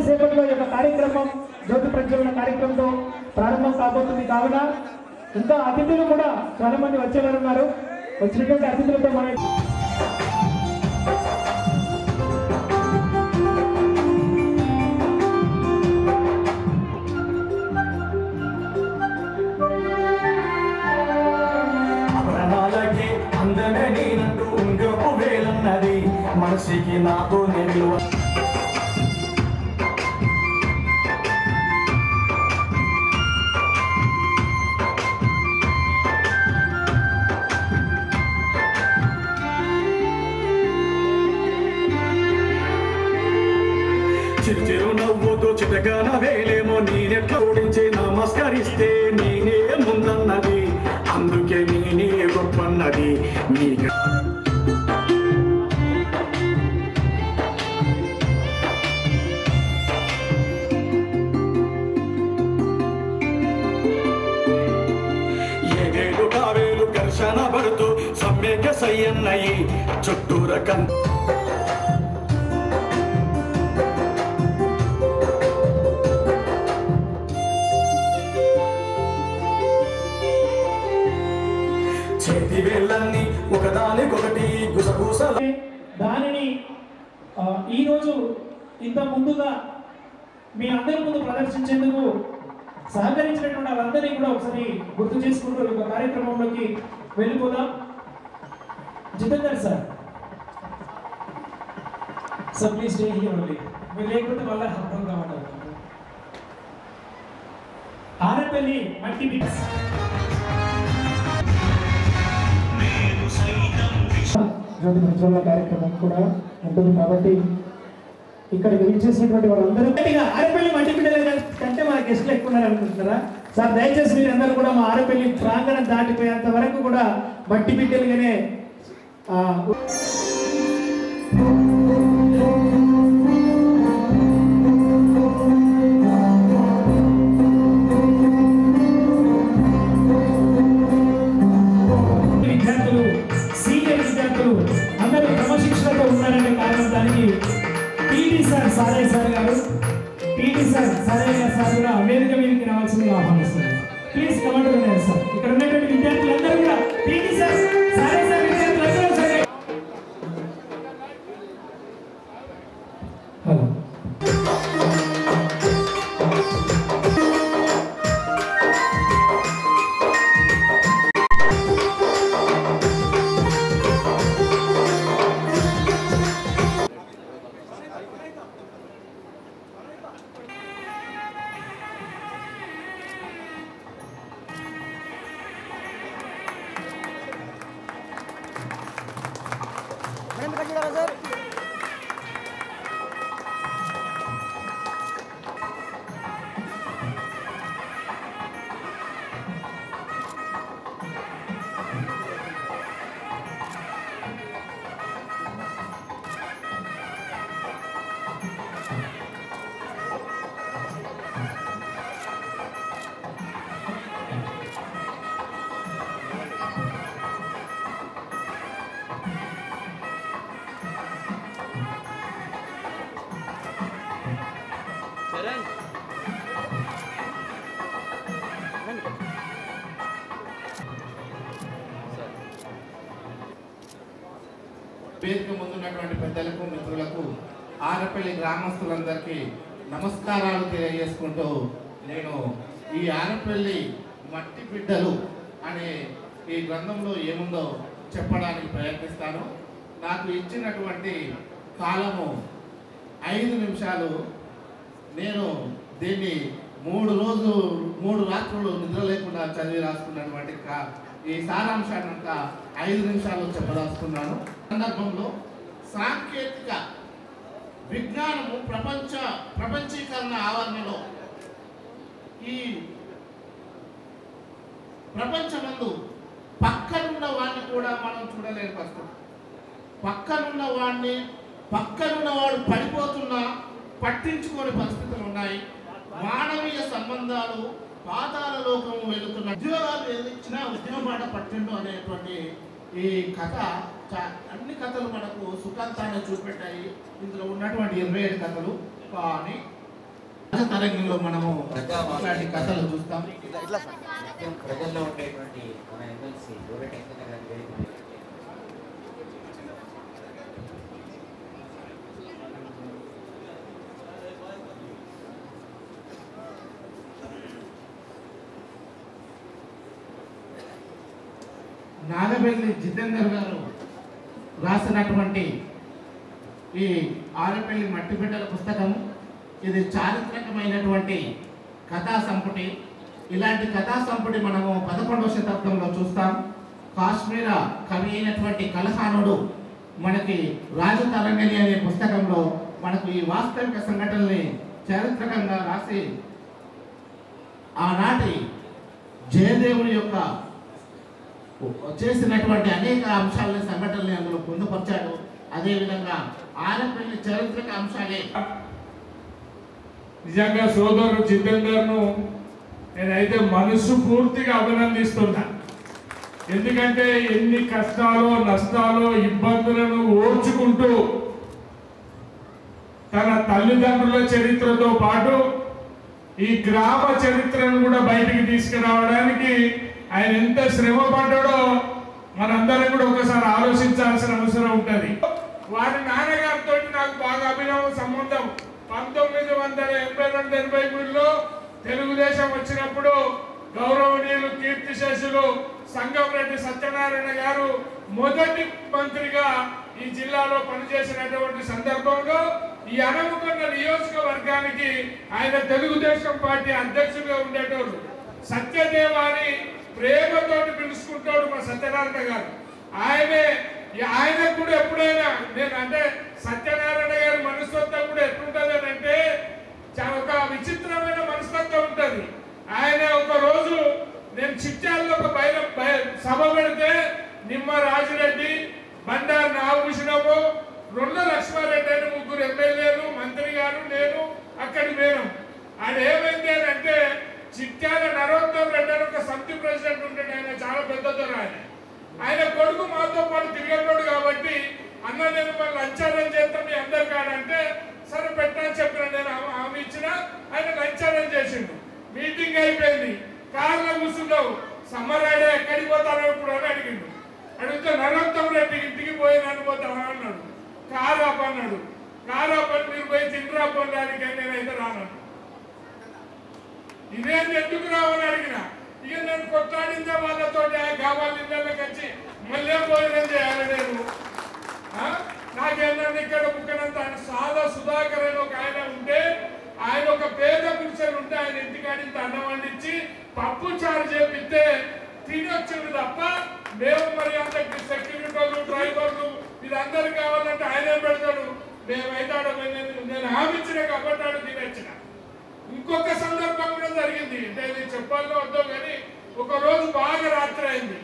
కొద్దిసేపట్లో ఈ యొక్క కార్యక్రమం జ్యోతి ప్రజ్వలన కార్యక్రమంతో ప్రారంభం కాబోతుంది. కావున ఇంకా అతిథులు కూడా చాలా మంది వచ్చేవారు ఉన్నారు. వచ్చినటువంటి అతిథులతో మనం మనసికి నాతో నిలువ చిరు నవ్వుతో చిటగాన వేలేమో నేనెట్లా ఓడించి నమస్కరిస్తే నేనే ముందన్నది, అందుకే నేనే గొప్పన్నది. మీకు పడుతూ సమ్యక సయ్యన్నయి చుట్టూర చేతి వేళ్ళన్నీ ఒకదానికొకటి గుసగుస. దానిని ఈరోజు ఇంత ముందుగా మీ అందరి ముందు ప్రదర్శించేందుకు సహకరించినటువంటి వాళ్ళందరినీ కూడా ఒకసారి గుర్తు చేసుకుంటూ ఈ కార్యక్రమంలోకి వెళ్ళిపోదాం. Jitender sir please stay here only. మీరు లేకపోతే మళ్ళీ అర్థం కావాలి. ఆరపల్లి మల్టీ బిట్స్ జ్యోతి ప్రజ్వలన కార్యక్రమం కూడా ఉంటుంది కాబట్టి ఇక్కడికి విచ్చేసినటువంటి వాళ్ళందరూ ఆరపల్లి మట్టిపిడ్డల కంటే మన గెస్ట్లు ఎక్కువ ఉన్నారు అనుకుంటున్నారా సార్? దయచేసి మీరందరూ కూడా మా ఆరపల్లి ప్రాంగణం దాటిపోయేంత వరకు కూడా మట్టి బిడ్డలుగానే విద్యార్థులు సీనియర్ విద్యార్థులు అందరూ క్రమశిక్షణతో ఉన్నారనే కారణం దానికి పీటీ సార్ సారయ్య సార్ గారు కూడా వేదిక మీదకి రావాల్సిందిగా ఆహ్వానిస్తున్నారు. ప్లీజ్ కమాండ్ ఉన్నారు సార్. ఇక్కడ ఉన్నటువంటి విద్యార్థులందరూ కూడా పీటీ సార్ సారయ్య సార్ విద్యార్థులందరూ సరే. హలో వేదిక ముందున్నటువంటి పెద్దలకు మిత్రులకు ఆరపల్లి గ్రామస్తులందరికీ నమస్కారాలు తెలియజేసుకుంటూ నేను ఈ ఆరపల్లి మట్టి బిడ్డలు అనే ఈ గ్రంథంలో ఏముందో చెప్పడానికి ప్రయత్నిస్తాను. నాకు ఇచ్చినటువంటి కాలము 5 నిమిషాలు. నేను దీన్ని 3 రాత్రులు నిద్ర లేకుండా చదివి రాసుకున్నటువంటి ఈ సారాంశాన్ని అంతా 5 నిమిషాలు చెప్పదలుచుకున్నాను. సందర్భంలో సాంకేతిక విజ్ఞానము ప్రపంచీకరణ ఆవరణలో ఈ ప్రపంచమందు పక్కనున్న వాడిని కూడా మనం చూడలేని పరిస్థితి. పక్కనున్నవాడు పడిపోతున్నా పట్టించుకోని పరిస్థితులు ఉన్నాయి. మానవీయ సంబంధాలు పాతాల లోకము వెళుతున్న ఉద్యోగాలు ఇచ్చినా ఉద్యోగమాట పట్టిండు అనేటువంటి ఈ కథ అన్ని కథలు మనకు సుఖాంతాన్ని చూపెట్టాయి. ఇందులో ఉన్నటువంటి 27 కథలు. కానీ తరంగంలో మనము ఇట్లాంటి కథలు చూస్తాం. ప్రజల్లో ఉండేటువంటి మన ఎమ్మెల్సీ గోరెట్ వెంకన్న గారి వేదిక నాగబెల్లి జితేందర్ గారు రాసినటువంటి ఈ ఆరపల్లి మట్టిబిడ్డల పుస్తకం ఇది చారిత్రకమైనటువంటి కథా సంపుటి. ఇలాంటి కథా సంపుటి మనము 11వ శతాబ్దంలో చూస్తాం. కాశ్మీర కవి అయినటువంటి కలహానుడు మనకి రాజతరంగిణి అనే పుస్తకంలో మనకు ఈ వాస్తవిక సంఘటనల్ని చారిత్రకంగా రాసి ఆనాటి జయదేవుని యొక్క చేసినటువంటి అనేక అంశాలని సంఘటనల్ని అందులో పొందుపరిచాడు. అదేవిధంగా ఆరపల్లి చారిత్రక అంశాలే. నిజంగా సోదరుడు జితేందర్ను నేనైతే మనసు పూర్తిగా అభినందిస్తున్నా. ఎందుకంటే ఎన్ని కష్టాలు నష్టాలు ఇబ్బందులను ఓర్చుకుంటూ తన తల్లిదండ్రుల చరిత్రతో పాటు ఈ గ్రామ చరిత్రను కూడా బయటికి తీసుకురావడానికి ఆయన ఎంత శ్రమ పడ్డాడో మనందరం కూడా ఒకసారి ఆలోచించాల్సిన అవసరం ఉంటుంది. వారి నాన్నగారితో నాకు బాగా అభినవ సంబంధం. 1982-83లో తెలుగుదేశం వచ్చినప్పుడు గౌరవనీయులు కీర్తిశేషులు సంగంరెడ్డి సత్యనారాయణ గారు మొదటి మంత్రిగా ఈ జిల్లాలో పనిచేసినటువంటి సందర్భంలో ఈ అనముకొండ నియోజకవర్గానికి ఆయన తెలుగుదేశం పార్టీ అధ్యక్షుడిగా ఉండేటోడు. సత్యదేవాని ప్రేమతోటి పిలుచుకుంటాడు మా సత్యనారాయణ గారు. ఆయన కూడా ఎప్పుడైనా నేను అంటే సత్యనారాయణ గారి మనస్తత్వం కూడా ఎట్లుంటది అంటే చాలా ఒక విచిత్రమైన మనస్తత్వం ఉంటుంది. ఆయన ఒక రోజు నేను చిట్యాల్లో ఒక సభ పెడితే నిమ్మ రాజిరెడ్డి, బండారు నాగభూషణము, రొల్ల లక్ష్మారెడ్డి అని 3 ఎమ్మెల్యేలు, మంత్రి గారు, నేను అక్కడికి పోయినాం. ఆయన ఏమైంది అంటే చిట్యాల నరోత్తమ్ రెడ్డి అని ఒక సమితి ప్రెసిడెంట్ ఉంటాడు. ఆయన చాలా పెద్దదో ఆయన కొడుకు మాతో పాటు తిరిగేటోడు కాబట్టి అన్న నేను మళ్ళీ లంచారం చేస్తాం మీ అందరు కాడంటే సరే పెట్టని చెప్పిన నేను హామీ ఇచ్చిన. ఆయన లంచారం చేసిండు. మీటింగ్ అయిపోయింది. కార్లో కూర్చున్నావు. సమ్మరాడే ఎక్కడికి పోతారో ఇప్పుడు అని అడిగిండు. అడిగితే నరోత్తమ్ రెడ్డి ఇంటికి పోయి అనిపోతామని అన్నాడు. కారు ఆపన్నాడు. కారు ఆపని మీరు పోయి తిండ్రా పొందడానికి నేనైతే రానన్నాడు. ఇదేంటి ఎందుకు రావని అడిగిన. ఇక నేను కొట్లాడిందే వాళ్ళతో కావాలి ఇళ్ళకి వచ్చి మళ్ళీ భోజనం చేయాలి. నేను నాకేంటంటే ఇక్కడ ముఖ్యమంత ఆయన సాదా సుధాకర్ అని ఒక ఆయన ఉంటే ఆయన ఒక పేద పురుషులు ఉంటే ఆయన ఇంటికాడి అన్నం వండించి పప్పు చారు చేపిస్తే తిని వచ్చింది తప్ప మేము మరి అంత సెక్యూరిటీలు డ్రైవర్లు వీళ్ళందరూ కావాలంటే ఆయనే పెడతాడు. మేమైతే నేను హామీచ్చిన కాబట్టి ఆడు తినొచ్చిన. ఇంకొక సందర్భం కూడా జరిగింది. అంటే నేను చెప్పాలో వద్దో కానీ ఒక రోజు బాగా రాత్రి అయింది.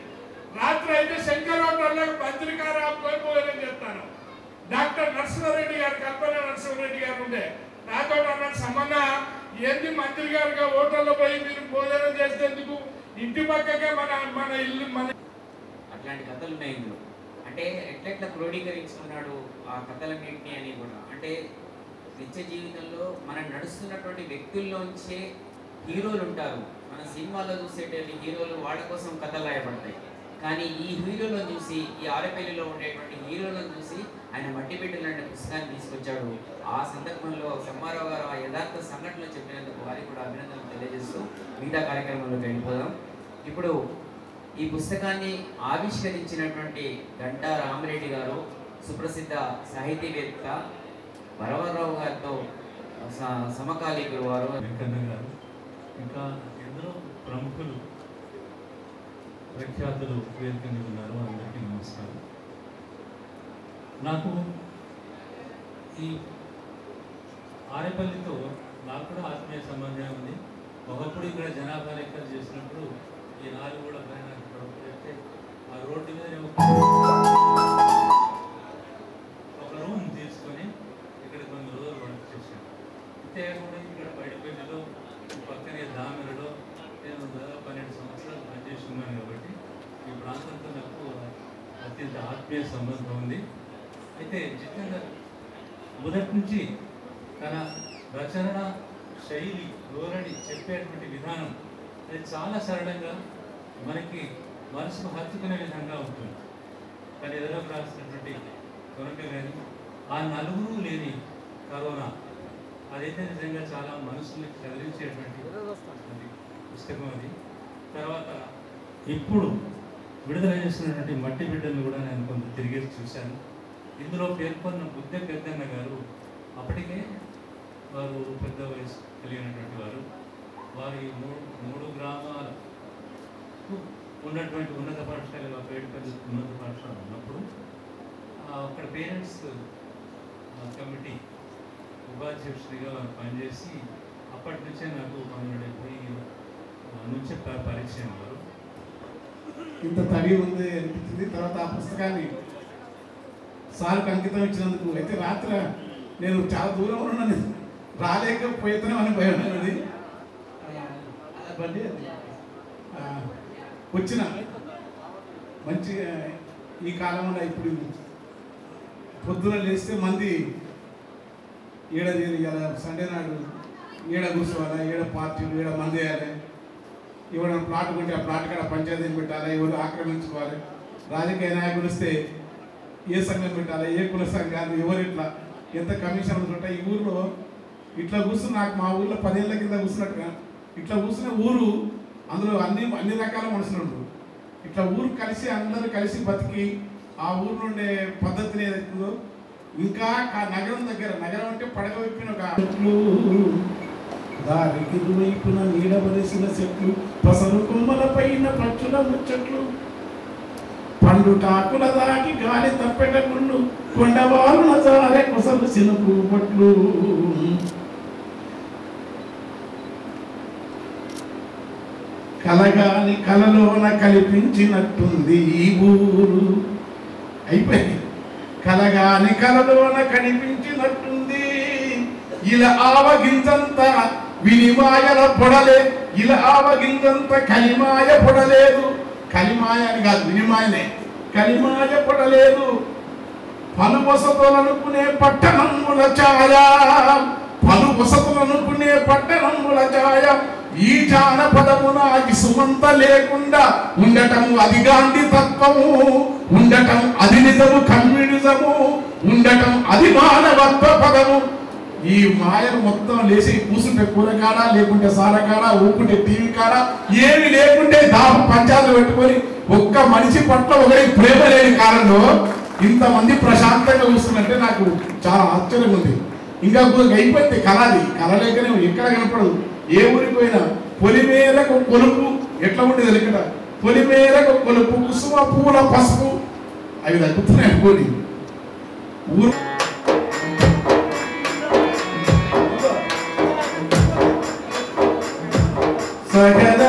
రాత్రి అయితే శంకర్ హోటల్లో మంత్రికారు ఆపుకొని భోజనం చేస్తాను. డాక్టర్ నరసింహారెడ్డి గారు, కల్పన నరసింహారెడ్డి గారు ఉండే నాతో అన్నాడు, సంబంధ ఏంది మంత్రి గారుగా హోటల్లో పోయి మీరు భోజనం చేసేందుకు ఇంటి పక్కకే మన ఇల్లు మన అట్లాంటి కథలు ఉన్నాయి ఇందులో. అంటే ఎట్లెట్లా క్రోడీకరించుకున్నాడు ఆ కథలన్నింటినీ అని కూడా. అంటే నిత్య జీవితంలో మనం నడుస్తున్నటువంటి వ్యక్తుల్లోంచే హీరోలు ఉంటారు. మన సినిమాలో చూసేటువంటి హీరోలు వాళ్ళ కోసం కథలు రాయబడతాయి. కానీ ఈ హీరోలను చూసి, ఈ ఆరపల్లిలో ఉండేటువంటి హీరోలను చూసి ఆయన మట్టిబిడ్డలు అనే పుస్తకాన్ని తీసుకొచ్చాడు. ఆ సందర్భంలో సమ్మారావు గారు ఆ యథార్థ సంఘటనలు చెప్పినందుకు వారికి కూడా అభినందనలు తెలియజేస్తూ మిగతా కార్యక్రమంలోకి వెళ్ళిపోదాం. ఇప్పుడు ఈ పుస్తకాన్ని ఆవిష్కరించినటువంటి గంటా రామరెడ్డి గారు సుప్రసిద్ధ సాహితీవేత్త వరవరరావు గారితో సమకాలీకులు వారు. వెంకన్న గారు ఇంకా ఎందరో ప్రముఖులు ప్రఖ్యాతులు వేదిక మీద ఉన్నారు. అందరికీ నమస్కారం. నాకు ఈ ఆరేపల్లితో నాకు కూడా ఆత్మీయ సంబంధం ఉంది. ఒకప్పుడు ఇక్కడ జనాభా లెక్కలు చేసినప్పుడు ఈ 4 కూడా పెడితే ఆ రోడ్డు మీద ఒక రూమ్ తీసుకొని ఇక్కడ కొన్ని రోజులు వర్క్ చేశాను. అంతేకాకుండా ఇక్కడ బయటపల్లిలో పక్కనే దామెరలో నేను దాదాపు 12 సంవత్సరాలు పనిచేసి ఉన్నాను కాబట్టి ఈ ప్రాంతంతో నాకు అత్యంత ఆత్మీయ సంబంధం ఉంది. అయితే జితేందర్ మొదటి నుంచి తన రచన శైలి, ధోరణి, చెప్పేటువంటి విధానం అది చాలా సరళంగా మనకి మనసును హత్తుకునే విధంగా ఉంటుంది. కానీ ఎదురుకు రాసినటువంటి కొనక కానీ ఆ నలుగురు లేని కరోనా అదైతే నిజంగా చాలా మనసుని కదిలించేటువంటి పుస్తకం అది. తర్వాత ఇప్పుడు విడుదల చేస్తున్నటువంటి మట్టి బిడ్డలను కూడా నేను కొంత తిరిగేసి చూశాను. ఇందులో పేర్కొన్న బుద్ధ పెద్దన్న గారు అప్పటికే వారు పెద్ద వయసు కలిగినటువంటి వారు. వారి మూడు గ్రామాలకు ఉన్నటువంటి ఉన్నత పాఠశాల పేరుపల్లి ఉన్నత పాఠశాల ఉన్నప్పుడు అక్కడ పేరెంట్స్ కమిటీ ఉపాధ్యక్షుడిగా పనిచేసి అప్పటి నుంచే నాకు 1270 నుంచే పరిచయం వారు. ఇంత తడి ఉంది అనిపించింది. తర్వాత ఆ పుస్తకాన్ని సార్కి అంకితం ఇచ్చినందుకు అయితే రాత్రి నేను చాలా దూరం ఉన్నాను, రాలేకపోతాను అని భయం ఉన్నది. బండి వచ్చిన మంచిగా ఈ కాలంలో ఇప్పుడు పొద్దున లేస్తే మంది ఏడ సండే నాడు ఏడ కూర్చోవాలా, ఏడ పార్టీలు, ఏడ మంది వేయాలి, ఎవరైనా ప్లాట్ కొంటే ఆ ప్లాట్ కాడ పంచాయతీని పెట్టాలి, ఎవరు ఆక్రమించుకోవాలి, రాజకీయ నాయకులు వస్తే ఏ సంఘం పెట్టాలి, ఏ కుల సంఘాలు, ఎవరు ఇట్లా ఎంత కమిషన్లు ఉంటాయి. ఈ ఊరిలో ఇట్లా కూర్చుని నాకు మా ఊర్లో 10 ఏళ్ళ కింద కూర్చున్నట్టుగా ఇట్లా కూర్చున్న ఊరు, అందులో అన్ని రకాల మనుషులు ఉంటారు. ఇట్లా ఊరు కలిసి అందరూ కలిసి బతికి ఆ ఊరు నుండే పద్ధతిని ఏదైతుందో ఇంకా నగరం దగ్గర, నగరం అంటే పడగ వైపున ఒక దారికి ఇరువైపున నీడవలసిన చెట్లు, పసరు కొమ్మల పైన పక్షుల ముచ్చట్లు, పండు టాకుల దాటి గాలి తప్పెటకుళ్ళు, కొండవాళ్ళు నజారే కొసలు సినుకు పట్లు. కలగాని కలలోన కనిపించినట్టుంది ఈ ఊరు. అయిపోయింది. కలగాని కలలోన కనిపించినట్టుంది, ఇలా ఆవగించంత వినిమాయల పొడలే, ఇలా ఆవగించంత కలిమాయ పొడలేదు. కలిమాయ అని కాదు, వినిమాయనే. కలిమాయ పొడలేదు. పలు వసతులనుకునే పట్టణముల ఛాయ, పలు వసతులనుకునే పట్టణముల ఛాయ, ఈ జానపదమున సుమంత లేకుండా ఉండటం అది గాంధీ తత్వము, ఉండటం అది నిజము కమ్యూనిజము, ఉండటం అది మానవత్వ పదము. ఈ మాయను మొత్తం లేచి కూసుంటే కూర కాడ, లేకుంటే సార కాడ, ఊకుంటే టీవీ కాడ, ఏమి లేకుంటే దాపు పంచాలు పెట్టుకొని ఒక్క మనిషి పట్ల ఒకరికి ప్రేమ లేని కాలంలో ఇంతమంది ప్రశాంతంగా కూర్చున్నట్టే నాకు చాలా ఆశ్చర్యంగా ఉంది. ఇంకా అయిపోతే కళది, కళ లేకనే ఎక్కడ కనపడదు. ఏ ఊరికి పోయినా పొలిమేరకు కొలుపు ఎట్లా ఉండేది ఇక్కడ, పొలిమేరకు కొలుపు, కుసుమ పూల పసుపు అవి తగ్గుతున్నాయి అనుకోని ఊరు. సగద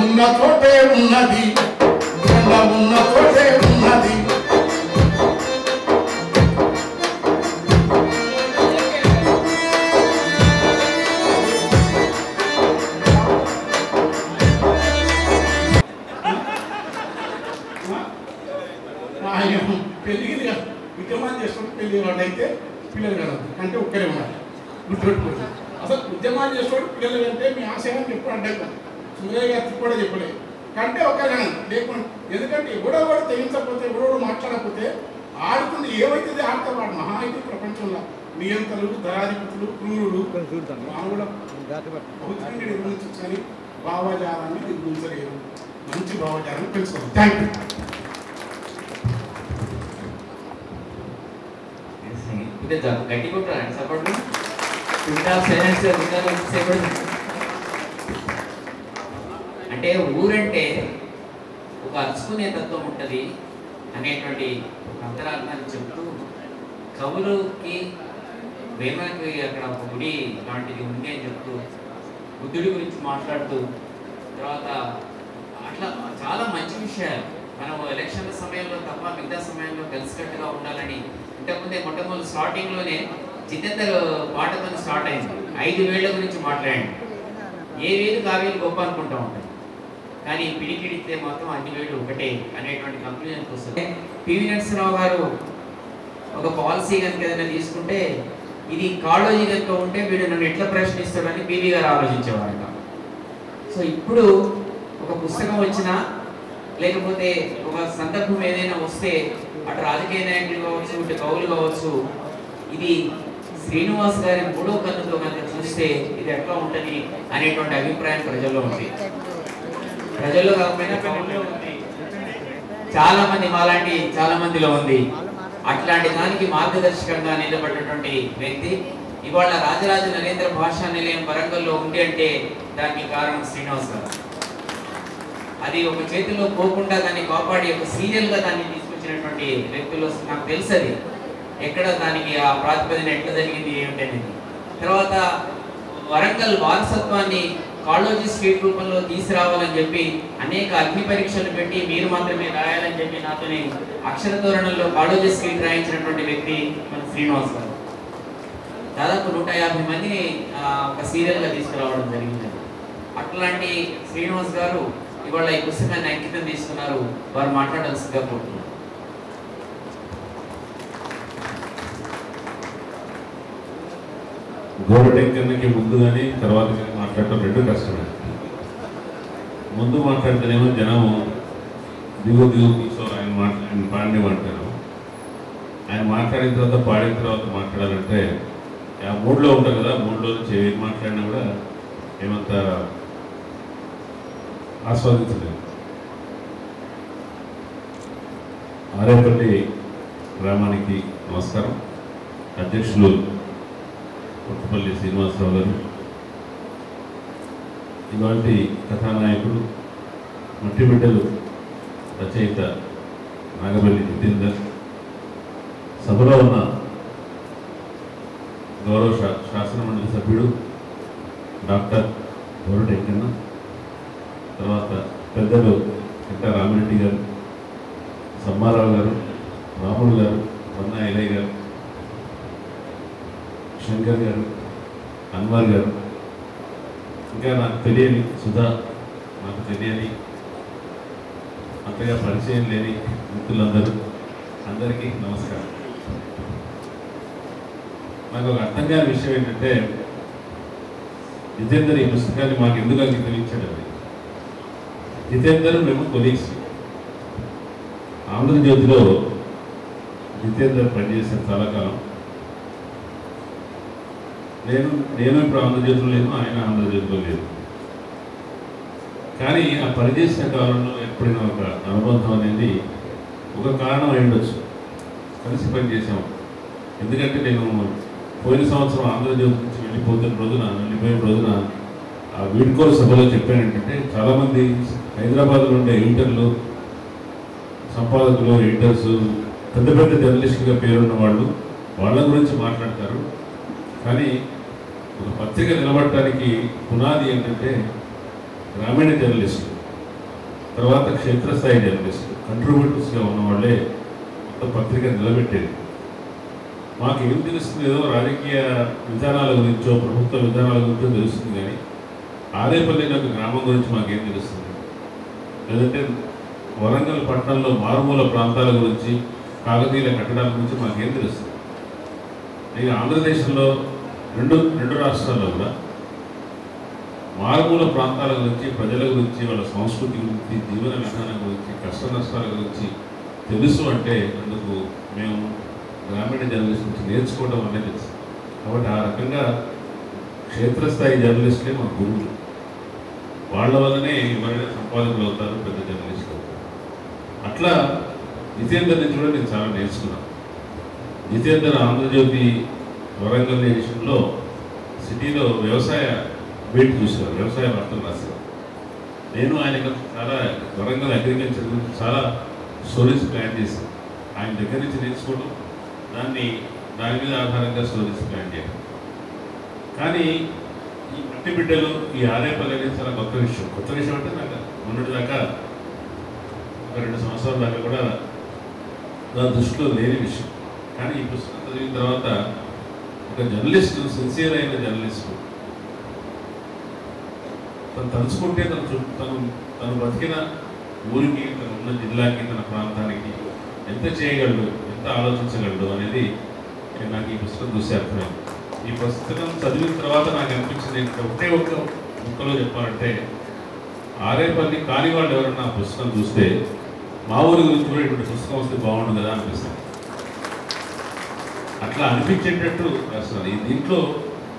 ఉన్న చోటే ఉన్నది, ఉన్న చోటే ఉన్నది. పెళ్ళికి ఉద్యమాలు చేసుకుంటే పెళ్లి వాళ్ళు అయితే పిల్లలు కలదు అంటే ఒక్కరే ఉన్నారు గుర్తుపెట్టుకోండి. అసలు ఉద్యమాలు చేసుకోవడం పిల్లలు అంటే మీ ఆశయం ఎప్పుడు అంటే సుమయ్య గారికి కూడా చెప్పలేదు. కంటే ఒక లేకుండా, ఎందుకంటే ఎవడో కూడా తెగించకపోతే, ఎవడో మాట్లాడకపోతే ఆడుతుంది ఏమైతుంది ఆడితే వాడు మహా అయితే ప్రపంచంలో నియంతలు, దళాధిపతులు, క్రూరులు మానవుల భౌతికంగా నిర్మించని భావజాలాన్ని నిర్మించలేరు. మంచి భావజాలాన్ని తెలుసుకోవాలి. Thank you. గట్టి కొట్టారండి సపోర్ట్. అంటే ఊరంటే ఒక అరుచుకునే తత్వం ఉంటుంది అనేటువంటి అంతరార్థాన్ని చెప్తూ కవులకి వేమనకి అక్కడ ఒక గుడి లాంటిది ఉంది అని చెప్తూ బుద్ధుడి గురించి మాట్లాడుతూ తర్వాత అట్లా చాలా మంచి విషయాలు. మనం ఎలక్షన్ల సమయంలో తప్ప మిగతా సమయంలో కలిసికట్టుగా ఉండాలని ఇంతకుముందే మొట్టమొదటి స్టార్టింగ్లోనే జితేందర్ పాటతో స్టార్ట్ అయింది. 5 వేళ్ల గురించి మాట్లాడండి. ఏ వేలు కావేలు గొప్ప అనుకుంటూ ఉంటాం, కానీ పిడికిడితే మాత్రం అన్ని వేలు ఒకటే అనేటువంటి కంక్లూజన్కి వస్తుంది. పివి నరసింహరావు గారు ఒక పాలసీ కనుక ఏదైనా తీసుకుంటే ఇది కాళోజీ కనుక ఉంటే వీడు నన్ను ఎట్లా ప్రశ్నిస్తాడని పివి గారు ఆలోచించేవారట. సో ఇప్పుడు ఒక పుస్తకం వచ్చినా లేకపోతే ఒక సందర్భం ఏదైనా వస్తే అటు రాజకీయ నాయకులు కావచ్చు, ఇటు కవులు కావచ్చు, ఇది శ్రీనివాస్ గారి 3వ కన్నుతో కనుక చూస్తే ఇది ఎట్లా ఉంటుంది అనేటువంటి అభిప్రాయం ప్రజల్లో ఉంది. ప్రజల్లో కాకపోయినా కవుల్లో ఉంది, చాలా మంది మాలాంటి చాలా మందిలో ఉంది. అట్లాంటి దానికి మార్గదర్శకంగా నిలబడినటువంటి వ్యక్తి ఇవాళ రాజరాజ నరేంద్ర భాషా నిలయం వరంగల్లో ఉంది అంటే దానికి కారణం శ్రీనివాస్ గారు. అది ఒక చేతిలో పోకుండా దాన్ని కాపాడి ఒక సీరియల్గా దాన్ని తీసుకొచ్చినటువంటి వ్యక్తులు నాకు తెలుసు. అది ఎక్కడ దానికి ఆ ప్రాతిపదిన ఎట్లా జరిగింది ఏమిటనేది. తర్వాత వరంగల్ వారసత్వాన్ని కాళోజీ స్ట్రీట్ రూపంలో తీసుకురావాలని చెప్పి అనేక అగ్ని పరీక్షలు పెట్టి మీరు మాత్రమే రాయాలని చెప్పి నాతోనే అక్షర తోరణంలో కాళోజీ స్ట్రీట్ రాయించినటువంటి వ్యక్తి మన శ్రీనివాస్ గారు. దాదాపు 150 మందిని ఒక సీరియల్గా తీసుకురావడం జరిగింది. అట్లాంటి శ్రీనివాస్ గారు ఇవాళ ఈ పుస్తకాన్ని అంకితం తీసుకున్నారు. వారు మాట్లాడాల్సిందిగా కోరుతున్నారు. గోరటెంకన్నకి ముందు కానీ తర్వాత కానీ మాట్లాడటం రెండు కష్టమే. ముందు మాట్లాడితేనేమో జనం దిగు కూర్చో ఆయన పాడినమంటారు. ఆయన మాట్లాడిన తర్వాత పాడిన తర్వాత మాట్లాడాలంటే ఆ మూడ్లో ఉంటారు కదా, మూడ్లో నుంచి ఏం మాట్లాడినా కూడా ఏమంత ఆస్వాదించలేదు. ఆరేపల్లి గ్రామానికి నమస్కారం. అధ్యక్షులు కొత్తపల్లి శ్రీనివాసరావు గారు, ఇలాంటి కథానాయకుడు మట్టిబిడ్డలు రచయిత నాగబల్లి జితేందర్, సభలో ఉన్న గౌరవ శాసనమండలి సభ్యుడు డాక్టర్ గోరటెంకన్న, తర్వాత పెద్దలు వెంకట రామిరెడ్డి గారు, సమ్మారావు గారు, రాములు గారు, వన్నా ఎలయ్య గారు, శంకర్ గారు, అన్వర్ గారు, ఇంకా నాకు తెలియని సుధా, నాకు తెలియని అంతగా పరిచయం లేని మిత్రులందరూ, అందరికీ నమస్కారం. నాకు ఒక అర్థం కాని విషయం ఏంటంటే జితేందర్ ఈ పుస్తకాన్ని మాకు ఎందుకు అంగీకరించాడండి. జితేందర్ మేము కొలీగ్స్. ఆంధ్రజ్యోతిలో జితేందర్ పనిచేసిన చాలా కాలం. నేను ఇప్పుడు ఆంధ్రజ్యోతిలో లేను, ఆయన ఆంధ్రజ్యోతిలో లేదు. కానీ ఆ పనిచేసిన కాలంలో ఎప్పుడైనా ఒక అనుబంధం అనేది ఒక కారణం అయి ఉండొచ్చు. కలిసి పనిచేసాం. ఎందుకంటే నేను పోయిన సంవత్సరం ఆంధ్రజ్యోతి నుంచి వెళ్ళిపోయిన రోజున ఆ వీడ్కోలు సభలో చెప్పాను ఏంటంటే, చాలామంది హైదరాబాద్లో ఉండే ఎడిటర్లు, సంపాదకులు, ఎడిటర్స్, పెద్ద పెద్ద జర్నలిస్టులుగా పేరున్న వాళ్ళు, వాళ్ళ గురించి మాట్లాడతారు. కానీ ఒక పత్రిక నిలబడటానికి పునాది ఏంటంటే గ్రామీణ జర్నలిస్టులు, తర్వాత క్షేత్రస్థాయి జర్నలిస్టులు, కంట్రిబ్యూటర్స్గా ఉన్న వాళ్ళే మొత్తం పత్రిక నిలబెట్టేది. మాకు ఏం తెలుస్తుంది, ఏదో రాజకీయ విధానాల గురించో ప్రభుత్వ విధానాల గురించో తెలుస్తుంది. కానీ ఆరేపల్లి నాకు గ్రామం గురించి మాకేం తెలుస్తుంది? లేదంటే వరంగల్ పట్టణంలో మారుమూల ప్రాంతాల గురించి, కాకతీయుల కట్టడాల గురించి మాకేం తెలుస్తుంది? నేను ఆంధ్రదేశంలో రెండు రాష్ట్రాల్లో కూడా మారుమూల ప్రాంతాల గురించి, ప్రజల గురించి, వాళ్ళ సంస్కృతి గురించి, జీవన విధానం గురించి, కష్ట నష్టాల గురించి తెలుసు అంటే అందుకు మేము గ్రామీణ జర్నలిస్ట్ నుంచి నేర్చుకోవడం అనేది తెలుసు. కాబట్టి ఆ రకంగా క్షేత్రస్థాయి జర్నలిస్టులే మా గురువులు. వాళ్ళ వల్లనే ఎవరైనా సంపాదకులు అవుతారు, పెద్ద జర్నలిస్టులు అవుతారు. అట్లా జితేందర్ నుంచి కూడా నేను చాలా నేర్చుకున్నాను. జితేందర్ ఆంధ్రజ్యోతి వరంగల్ ఎడిషన్లో సిటీలో వ్యవసాయ బీట్ చూశారు, వ్యవసాయ వార్తలు రాశారు. నేను ఆయనకు చాలా వరంగల్ అగ్రికల్చర్ గురించి చాలా స్టోరీస్ ప్లాన్ చేశాను. ఆయన దగ్గర నుంచి నేర్చుకోవడం, దాని మీద ఆధారంగా స్టోరీస్ ప్లాన్ చేయడం. కానీ ఈ మట్టి బిడ్డలు, ఈ ఆరేపల్లి అనేది చాలా కొత్త విషయం. కొత్త విషయం అంటే నాకు మొన్నటి దాకా ఒక 2 సంవత్సరాల దాకా కూడా నా దృష్టిలో లేని విషయం. కానీ ఈ పుస్తకం చదివిన తర్వాత ఒక జర్నలిస్టు, సిన్సియర్ అయిన జర్నలిస్టు, తను తలుచుకుంటే తను బతికిన ఊరికి, తను ఉన్న జిల్లాకి, తన ప్రాంతానికి ఎంత చేయగలడు, ఎంత ఆలోచించగలడు అనేది నాకు ఈ పుస్తకం చూసి అర్థమైంది. ఈ పుస్తకం చదివిన తర్వాత నాకు అనిపించింది ఒకే ఒక్క ముక్కలో చెప్పాలంటే, ఆరేపల్లి కాని వాళ్ళు ఎవరన్నా ఆ పుస్తకం చూస్తే మా ఊరి గురించి కూడా ఇటువంటి పుస్తకం వస్తే బాగుండు కదా అనిపిస్తుంది. అట్లా అనిపించేటట్టు రాస్తున్నారు. దీంట్లో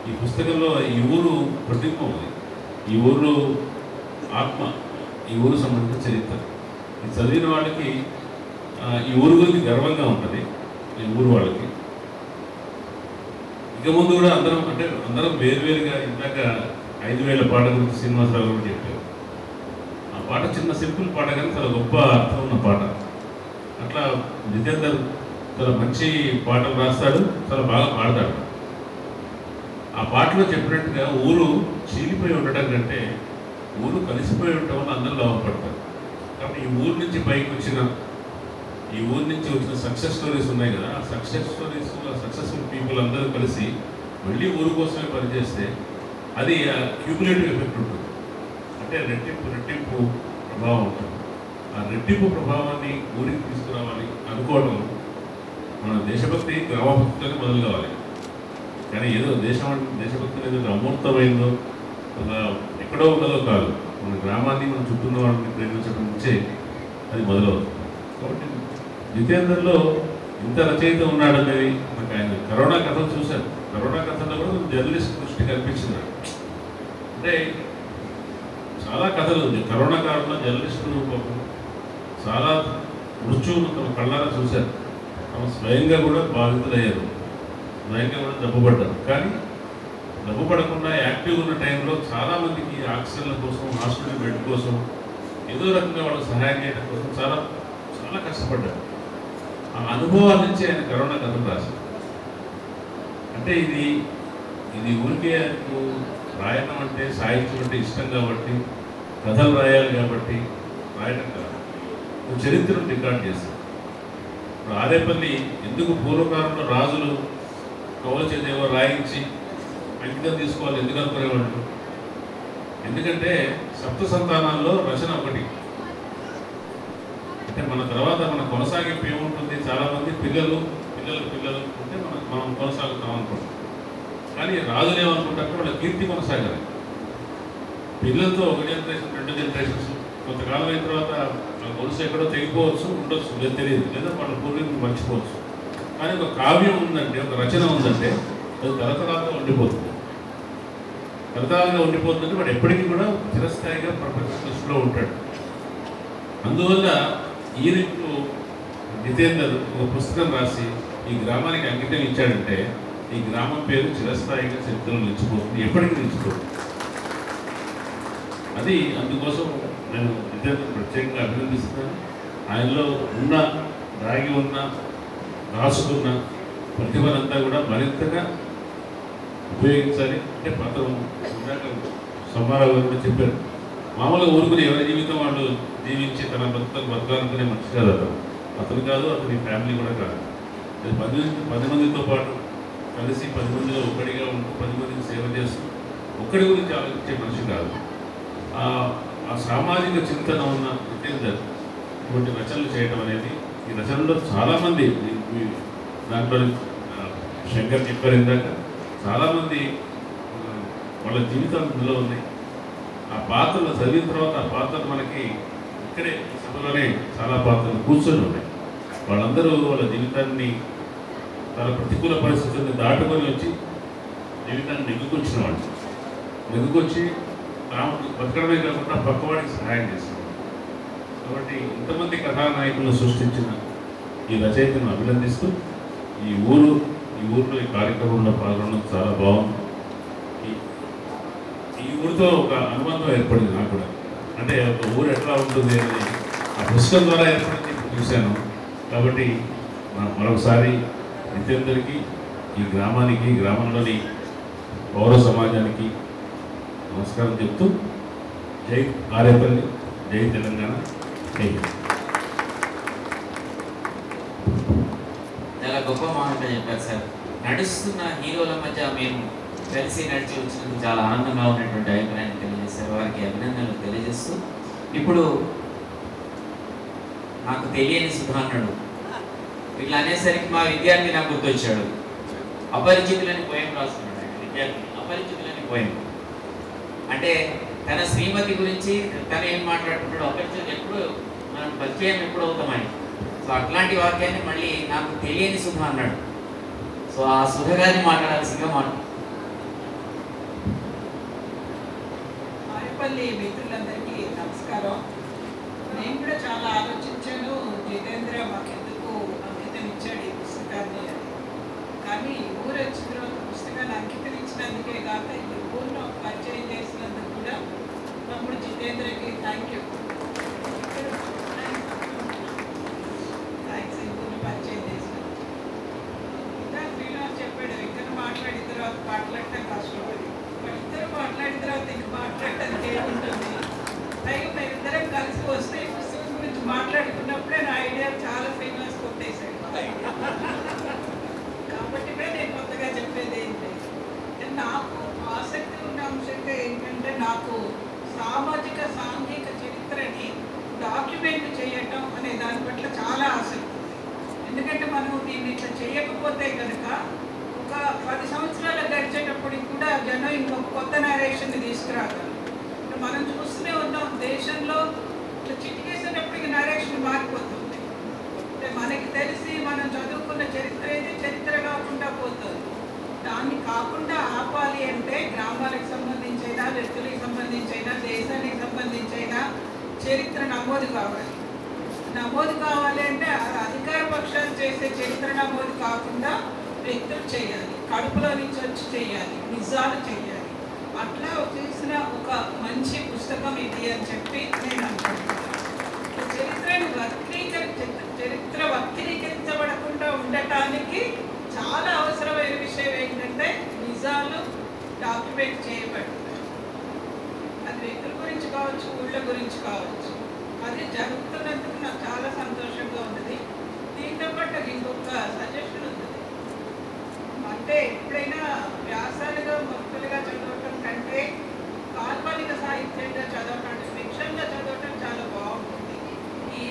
ఈ పుస్తకంలో ఈ ఊరు ప్రతిమ ఉంది, ఈ ఊరు ఆత్మ, ఈ ఊరు సంబంధించిన చరిత్ర. ఇది చదివిన వాళ్ళకి ఈ ఊరు గురించి గర్వంగా ఉంటుంది. ఈ ఊరు వాళ్ళకి ఇక ముందు కూడా అందరం వేరువేరుగా ఇందాక 5000 పాట గురించి శ్రీనివాసరావు కూడా చెప్పారు. ఆ పాట చిన్న సింపుల్ పాట కానీ చాలా గొప్ప అర్థం ఉన్న పాట. అట్లా జితేందర్ చాలా మంచి పాటలు రాస్తాడు, చాలా బాగా పాడతాడు. ఆ పాటలో చెప్పినట్టుగా ఊరు చీలిపోయి ఉండటం కంటే ఊరు కలిసిపోయి ఉండటం వల్ల అందరూ లాభపడతారు. కాబట్టి ఈ ఊరు నుంచి పైకి వచ్చిన సక్సెస్ స్టోరీస్ ఉన్నాయి కదా, ఆ సక్సెస్ స్టోరీస్, ఆ సక్సెస్ఫుల్ పీపుల్ అందరూ కలిసి మళ్ళీ ఊరు కోసమే పనిచేస్తే అది క్యూములేటివ్ ఎఫెక్ట్ ఉంటుంది. అంటే రెట్టింపు ప్రభావం ఉంటుంది. ఆ రెట్టింపు ప్రభావాన్ని ఊరికి తీసుకురావాలి అనుకోవడం మన దేశభక్తి గ్రామభక్తితోనే మొదలు కావాలి. కానీ ఏదో దేశభక్తి అనేది అమూర్తమైందో ఎక్కడో ఉన్నదో కాదు, మన గ్రామాన్ని, మన చుట్టూ ఉన్న వాళ్ళని ప్రేమించడం నుంచే అది మొదలవుతుంది. కాబట్టి జితేందర్లో ఇంత రచయిత ఉన్నాడనేది నాకు ఆయన కరోనా కథలు చూశాను. కరోనా కథల్లో కూడా జర్నలిస్ట్ దృష్టి కనిపించింది. అంటే చాలా కథలు ఉంది. కరోనా కాలంలో జర్నలిస్టులు చాలా మృత్యువును తమ కళ్ళారా చూశారు. తమ స్వయంగా కూడా బాధితులయ్యారు, స్వయంగా కూడా జబ్బుపడ్డారు. కానీ జబ్బు పడకుండా యాక్టివ్గా ఉన్న టైంలో చాలామందికి ఆక్సిజన్ల కోసం, హాస్పిటల్ బెడ్ కోసం, ఏదో రకంగా వాళ్ళకి సహాయం చేయడం కోసం చాలా చాలా కష్టపడ్డారు. ఆ అనుభవాల నుంచి ఆయన కరోనా కథలు రాశారు. అంటే ఇది ఊరికే రాయడం అంటే, సాహిత్యం అంటే ఇష్టం కాబట్టి, కథలు రాయాలి కాబట్టి రాయడం కాదు, చరిత్రను రికార్డ్ చేశారు. ఇప్పుడు ఆరేపల్లి ఎందుకు పూర్వకాలంలో రాజులు కవుల చేదేవో రాయించి అంకితం తీసుకోవాలి ఎందుకు అనుకునేవాళ్ళు? ఎందుకంటే సప్త సంతానాల్లో రచన ఒకటి. అంటే మన తర్వాత మన కొనసాగింపు ఏముంటుంది? చాలామంది పిల్లలు ఉంటే మనం కొనసాగుతాం అనుకుంటాం. కానీ రాజులు ఏమనుకుంటారంటే వాళ్ళ కీర్తి కొనసాగాలి. పిల్లలతో 1 జనరేషన్ 2 జనరేషన్స్ కొంతకాలం అయిన తర్వాత వాళ్ళ గొలుసు ఎక్కడో తెగిపోవచ్చు, ఉండొచ్చు, లేదు తెలియదు, లేదా వాళ్ళ పూర్వీకులు మర్చిపోవచ్చు. కానీ ఒక కావ్యం ఉందంటే, ఒక రచన ఉందంటే అది తరతరాలుగా ఉండిపోతుంది. ఉండిపోతుందంటే వాడు ఎప్పటికీ కూడా చిరస్థాయిగా ప్రపంచ దృష్టిలో ఉంటాడు. అందువల్ల ఈయనకు జితేందర్ ఒక పుస్తకం రాసి ఈ గ్రామానికి అంకితం ఇచ్చాడంటే ఈ గ్రామం పేరు చిరస్థాయిగా చరిత్రలో నిలిచిపోతుంది, ఎప్పటికీ నిలిచిపోతుంది. అది అందుకోసం నేను జితేందర్ ప్రత్యేకంగా అభినందిస్తున్నాను. ఆయనలో దాగి ఉన్న రాసుకున్న ప్రతిభనంతా కూడా మరింతగా ఉపయోగించాలి. అంటే పత్రం సమారావు గారు కూడా చెప్పారు, మామూలుగా ఊరుకుని ఎవరి జీవితం వాళ్ళు జీవించి తన బతకాలనుకునే మనిషి కాదు అతను కాదు, అతని ఫ్యామిలీ కూడా కాదు. అది 10 మందితో పాటు కలిసి 10 మందిలో ఒక్కడిగా ఉంటూ 10 మందికి సేవ చేస్తూ ఒక్కడి గురించి ఆలోచించే మనిషి కాదు. ఆ సామాజిక చింతన ఉన్న జితేందర్ ఇటువంటి రచనలు చేయడం అనేది, ఈ రచనలో చాలామంది దాంట్లో శంకర్ చెప్పారు ఇందాక, చాలామంది వాళ్ళ జీవితాలు ఇందులో ఉన్నాయి. ఆ పాత్రలు చదివిన తర్వాత ఆ పాత్రలు మనకి ఇక్కడే సభలోనే చాలా పాత్రలు కూర్చొని ఉన్నాయి. వాళ్ళందరూ వాళ్ళ జీవితాన్ని చాలా ప్రతికూల పరిస్థితుల్ని దాటుకొని వచ్చి జీవితాన్ని నెగ్గుకొచ్చిన వాళ్ళు, నెగ్గుకొచ్చి తాము బతకడమే కాకుండా పక్కవాడికి సహాయం చేస్తున్నారు. కాబట్టి ఇంతమంది కథానాయకులను సృష్టించిన ఈ రచయితను అభినందిస్తూ ఈ ఊరిలో ఈ కార్యక్రమంలో పాల్గొనడం చాలా బాగుంది. ఈ ఊరితో ఒక అనుబంధం ఏర్పడింది నాకు కూడా. అంటే ఒక ఊరు ఎట్లా ఉంటుంది అని ఆ పుస్తకం ద్వారా ఏర్పడింది చూశాను. కాబట్టి మరొకసారి నిత్యందరికీ, ఈ గ్రామానికి, గ్రామంలోని పౌర సమాజానికి నమస్కారం చెప్తూ జై ఆరేపల్లి, జై తెలంగాణ, జై. చాలా గొప్ప మాటలు చెప్పారు సార్. నడుస్తున్న హీరోల మధ్య మేము కలిసి నడిచి వచ్చినందుకు చాలా ఆనందంగా ఉన్నటువంటి అభిప్రాయాన్ని తెలియజేశారు. వారికి అభినందనలు తెలియజేస్తూ ఇప్పుడు నాకు తెలియని సుధాన్నుడు ఇట్లా అనేసరికి మా విద్యార్థి నాకు గుర్తొచ్చాడు. అపరిచితులని పోయం రాస్తున్నాడు ఆయన విద్యార్థి. అపరిచితులని పోయం అంటే తన శ్రీమతి గురించి తను ఏం మాట్లాడుతున్నాడు, అపరిచితులు ఎప్పుడు మనం పరిచయం ఎప్పుడు అవుతామని. సో అట్లాంటి వాక్యాన్ని మళ్ళీ నాకు తెలియని సుధ అన్నాడు. సో ఆ సుధ గారిని మాట్లాడాల్సిందిగా ఆరేపల్లి మిత్రులందరికీ నమస్కారం. నేను కూడా చాలా ఆలోచించాను, జితేంద్ర మాకెందుకు అంకితం ఇచ్చాడు ఈ పుస్తకాన్ని అని. కానీ ఊరు వచ్చిన తర్వాత పుస్తకాన్ని అంకితం ఇచ్చినందుకే కాక ఈ ఊరిలో పరిచయం చేసినందుకు కూడా తమ్ముడు జితేంద్రకి థ్యాంక్ యూ. థ్యాంక్స్ ఈ ఊరిని పరిచయం చేసినందుకు. ఇంకా శ్రీనివాస్ చెప్పాడు, ఇక్కడ మాట్లాడిన తర్వాత మాట్లాడటం కష్టపడి ఇద్దరు మాట్లాడిన తర్వాత ఇంక మాట్లాడటానికి ఏముంటుంది. పైగా మేమిద్దరం కలిసి వస్తే ఈ పుస్తకం గురించి మాట్లాడుకున్నప్పుడే నా ఐడియా చాలా ఫేమస్ కొట్టేశాడు. కాబట్టి కూడా నేను కొత్తగా చెప్పేది ఏంటి, నాకు ఆసక్తి ఉన్న అంశంగా ఏంటంటే నాకు సామాజిక సాంఘిక చరిత్రని డాక్యుమెంట్ చేయటం అనే దాని పట్ల చాలా ఆసక్తి ఉంది. ఎందుకంటే మనం దీన్ని ఇట్లా చేయకపోతే కనుక ఒక 10 సంవత్సరాలు గడిచేటప్పటికి కూడా జనం ఇంకొక కొత్త నరేషన్ని తీసుకురాగలరు. మనం చూస్తూనే ఉన్నాం, దేశంలో ఇట్లా చిటికేసేటప్పటికి నరేషన్ మారిపోతుంది. అంటే మనకి తెలిసి మనం చదువుకున్న చరిత్ర అయితే చరిత్ర కాకుండా పోతుంది. దాన్ని కాకుండా ఆపాలి అంటే గ్రామాలకు సంబంధించైనా, వ్యక్తులకు సంబంధించైనా, దేశానికి సంబంధించైనా చరిత్ర నమోదు కావాలి. నమోదు కావాలి అంటే అధికార పక్షాలు చేసే చరిత్ర నమోదు కాకుండా వ్యక్తులు చేయాలి, కడుపులో నుంచి వచ్చి చేయాలి, నిజాలు చేయాలి. అట్లా చేసిన ఒక మంచి పుస్తకం ఇది అని చెప్పి నేను అనుకుంటున్నాను. చరిత్ర వక్రీకరించబడకుండా ఉండటానికి చాలా అవసరమైన విషయం ఏంటంటే నిజాలు డాక్యుమెంట్ చేయబడుతున్నాయి. అది వ్యక్తుల గురించి కావచ్చు, ఊళ్ళ గురించి కావచ్చు. అది జరుగుతున్నందుకు నాకు చాలా సంతోషంగా ఉన్నది. దీంతో పాటు ఇంకొక సజెషన్ ఉంది. అంటే ఎప్పుడైనా వ్యాసాలుగా మొక్కలుగా చదవటం కంటే కాల్పనిక సాహిత్యంగా చదవటం, ఫిక్షన్గా చదవటం చాలా బాగుంటుంది. ఈ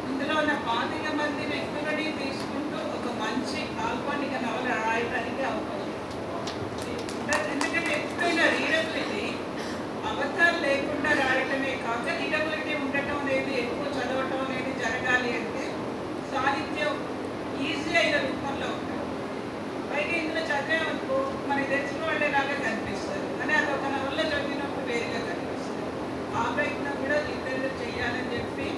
ఇందులో ఉన్న 25 మంది వ్యక్తులని తీసుకుంటూ ఒక మంచి కాల్పనిక నవల రాయటానికి అవకాశం. ఎందుకంటే ఎప్పుడైనా రీడబిలిటీ అబద్ధాలు లేకుండా రాయటమే కాక రీడబిలిటీ ఉండటం అనేది, ఎక్కువ చదవటం అనేది జరగాలి అంటే సాహిత్యం ఈజీ అయిన రూపంలో ఉంటుంది. పైగా ఇందులో చదివామనుకో మనకి తెలిసిన వాళ్ళేలాగా కనిపిస్తారు, కానీ అది ఒక నవల్లో చదివినప్పుడు వేరుగా కనిపిస్తుంది. ఆ ప్రయత్నం కూడా జితేంద్ర చేయాలని చెప్పి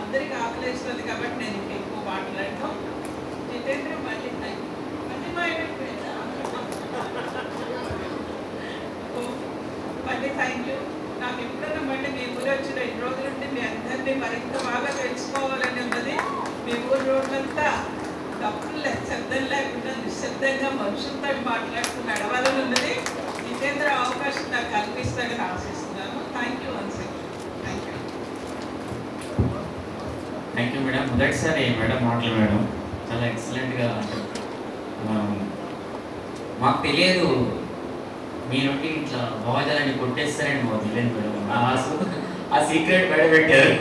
అందరికీ ఆకలిస్తుంది. కాబట్టి నేను ఇంకా ఎక్కువ మాట్లాడటం. జితేంద్ర మళ్ళీ మళ్ళీ థ్యాంక్ యూ. నాకు ఎప్పుడైనా మళ్ళీ మీ ఊరు వచ్చిన 2 రోజుల నుండి మీ అందరినీ మరింత బాగా తెలుసుకోవాలని ఉన్నది. మీ ఊరు రోజంతా డబ్బులు శబ్దం లేకుండా నిశ్శబ్దంగా మనుషులతో మాట్లాడుతూ నడవాలని ఉన్నది. జితేంద్ర అవకాశం నాకు కల్పిస్తాడని ఆశిస్తున్నాను. Thank you once again. Thank you. Thank you madam. మొదటిసారి మేడం మాటలు మేడం చాలా ఎక్సలెంట్గా అంటారు. మాకు తెలియదు మీ నుండి ఇట్లా భావజాలని కొట్టేస్తారని మాకు తెలియదు మేడం. ఆ సీక్రెట్ బయటపెట్టారు.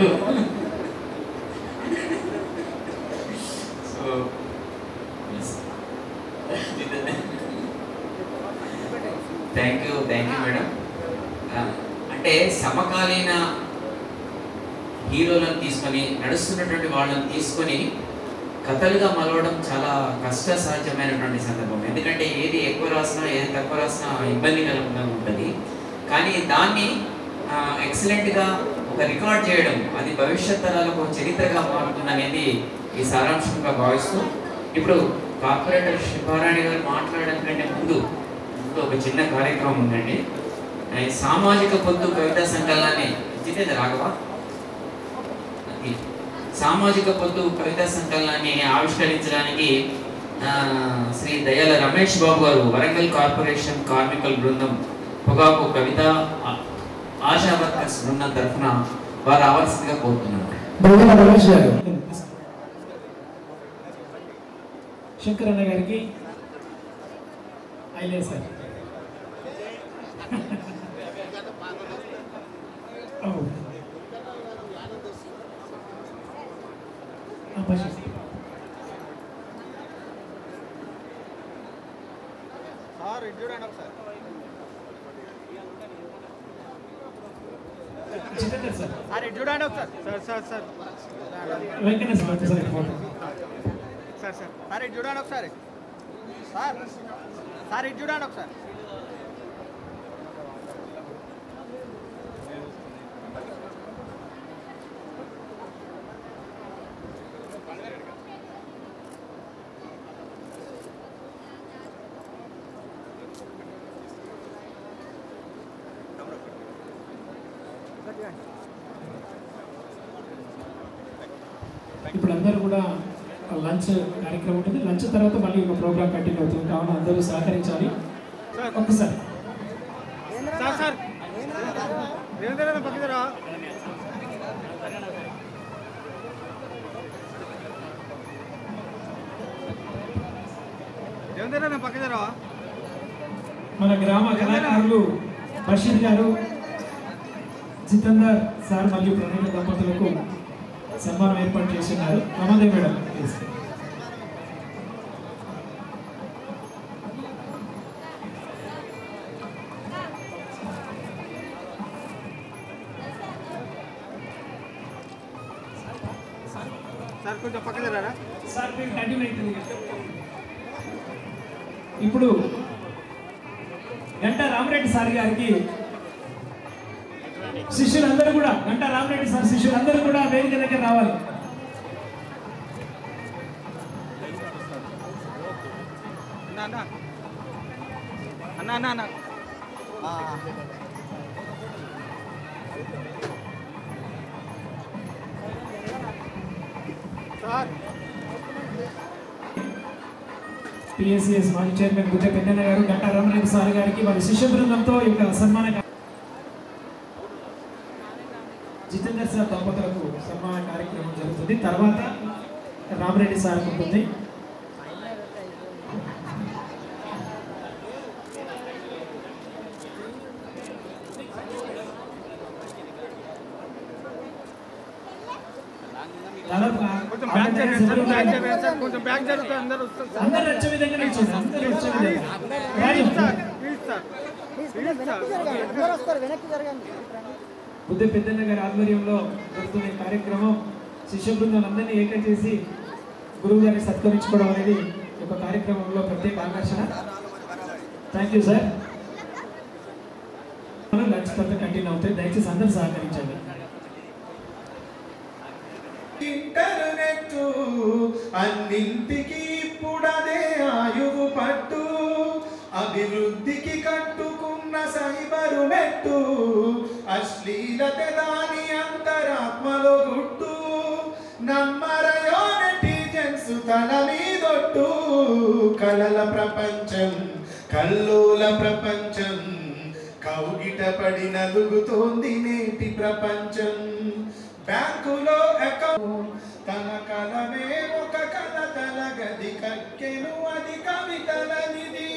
So thank you madam. అంటే సమకాలీన హీరోలను తీసుకొని నడుస్తున్నటువంటి వాళ్ళని తీసుకొని కథలుగా మలవడం చాలా కష్టసాధ్యమైనటువంటి సందర్భం. ఎందుకంటే ఏది ఎక్కువ రాసినా ఏది తక్కువ రాసినా ఇబ్బందికరంగా ఉంటుంది. కానీ దాన్ని ఎక్సలెంట్గా ఒక రికార్డ్ చేయడం, అది భవిష్యత్ తరాలకు చరిత్రగా మారుతుందనేది ఈ సారాంశంగా భావిస్తూ, ఇప్పుడు కార్పొరేటర్ శిల్పారాణి గారు మాట్లాడడం కంటే ముందు ఒక చిన్న కార్యక్రమం ఉందండి. సామాజిక పొద్దు కవితా సంకలనాన్ని జితేంద్ర రాఘవ సామాజిక పొద్దు కవితా సంకలనాన్ని ఆవిష్కరించడానికి శ్రీ దయాల రమేష్ బాబు గారు వరంగల్ కార్పొరేషన్ కార్మికుల బృందం పొగాకు కవిత ఆశా వర్కర్స్ బృందం తరఫున వారు రావాల్సిందిగా కోరుతున్నారు. శంకరన్న గారికి అయిలే సార్. చూడండి ఒకసారి sir sir Venkateswara sir sir sir sir ఇటు చూడండి ఒకసారి సార్ సార్ ఇటు చూడండి ఒకసారి. ఇప్పుడు అందరూ కూడా లంచ్ కార్యక్రమం ఉంటుంది. లంచ్ తర్వాత మళ్ళీ ఒక ప్రోగ్రామ్ కంటిన్యూ అవుతుంది. కావున అందరూ సహకరించాలి. ఒక్కసారి సార్ సార్ పక్కరా పక్కరా మన గ్రామ కళాకారులు బషీర్ గారు, జితేందర్ సార్ మరియు ప్రణీత దంపతులకు సన్మానం ఏర్పాటు చేస్తున్నారు. నమస్తే మేడం. సార్ కొంచెం పక్కన రారా సార్ మీరు కంటిన్యూ అవుతుంది. ఇప్పుడు గంటా రామరెడ్డి సార్ గారికి శిష్యులందరూ కూడా, గంటా రామరెడ్డి సార్ శిష్యులందరూ కూడా వేదిక దగ్గర రావాలి. అన్నా అన్నా అన్నా సార్ పిఎస్సిఎస్ మాజీ చైర్మన్ బుద్ధ పెన్నన్న గారు, గంటా రామరెడ్డి సార్ గారికి వారి శిష్య బృందంతో ఈ యొక్క సన్మాన జితేందర్ సార్ దంపతులకు సన్మాన కార్యక్రమం జరుగుతుంది. తర్వాత రామరెడ్డి సార్ ఉంటుంది. కొంచెం బ్యాక్ జరుగుతుంది. అందరూ వచ్చే విధంగా నిల్చోండి. అందరూ వచ్చే విధంగా. బుద్ధ పెద్దన్న గారి ఆధ్వర్యంలో జరుగుతున్న ఈ కార్యక్రమం శిష్య బృందాలందరినీ ఏకం చేసి గురువు గారిని సత్కరించుకోవడం అనేది ఈ యొక్క కార్యక్రమంలో ప్రత్యేక ఆకర్షణ. Thank you sir. లంచ్ తర్వాత కంటిన్యూ అవుతాయి. దయచేసి అందరూ సహకరించండి. ఇంటర్నెట్ అన్నింటికి ఇప్పుడదే ఆయువు పట్టు, అభివృద్ధికి కట్టుకున్న సైబరు మెట్టు, అశ్లీలత దాని అంతరాత్మలో గుట్టు, నమ్మరయో నెటిజన్స్ తల మీదొట్టు, కలల ప్రపంచం కల్లోల ప్రపంచం, కౌగిట పడి నలుగుతోంది నేటి ప్రపంచం. బ్యాంకులో అకౌంట్ తన కలమే ఒక కల తల గది కక్కెను, అది కవితల నిధి,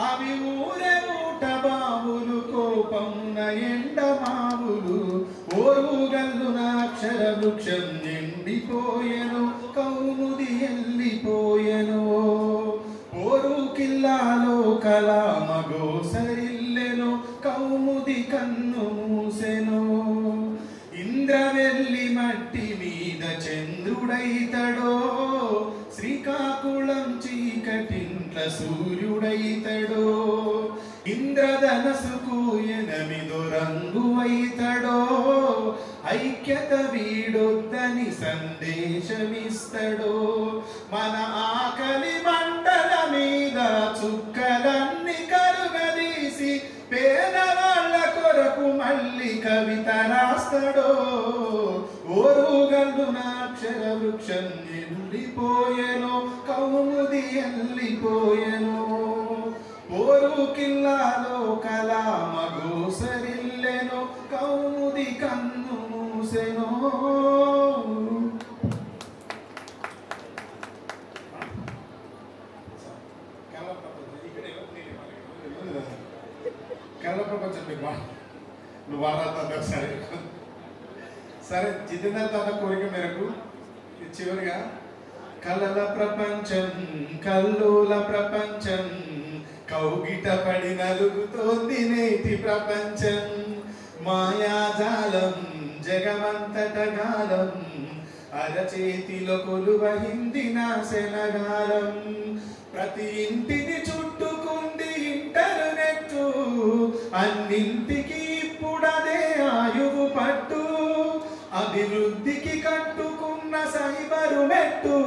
అవి ఊరే ఊట బావులు, కోపమున ఎండమావులు, ఓరుగల్లున అక్షర వృక్షం నిండిపోయెను, కౌముది ఎల్లిపోయెను, ఓరు కిల్లాలో కళ మగోసరిల్లెను, కౌము కౌముది కన్ను మూసెను ఇంద్రవెల్లి మట్టి మీద చంద్రుడైతడో శ్రీకాకుళం చీకటింట్ల సూర్యుడైతడో ఇంద్రధనసుకు 8 రంగు అయితడో ఐక్యత వీడొద్దని సందేశమిస్తడో మన ఆకలి మంటల మీద చుక్కలన్నీ కరుగదీసి పేదవాళ్ళ కొరకు మళ్ళీ కవిత రాస్తాడో ఓరుగల్లున అక్షర వృక్షం ఎండిపోయెను కౌముది ఎల్లిపోయెను ఓరు కిల్లాలో కలామ గోసరిల్లెను కౌముది కన్ను మూసెను. కళ ప్రపంచం మీకు నువ్వు వారాత సరే సరే జితేంద్ర తాత కోరిక మేరకు చివరిగా కళల ప్రపంచం కల్లోల ప్రపంచం కౌగిట పడి నలుగుతోంది నేటి ప్రపంచం మాయాజాలం జగమంతట గాలం అరచేతిలో కొలువహింది నా శనగాలం ప్రతి ఇంటిని చుట్టుకుంది ఇంటర్నెట్ అన్నింటికి ఇప్పుడదే ఆయువు పట్టు అభివృద్ధికి కట్టుకున్న సైబరు మెట్టు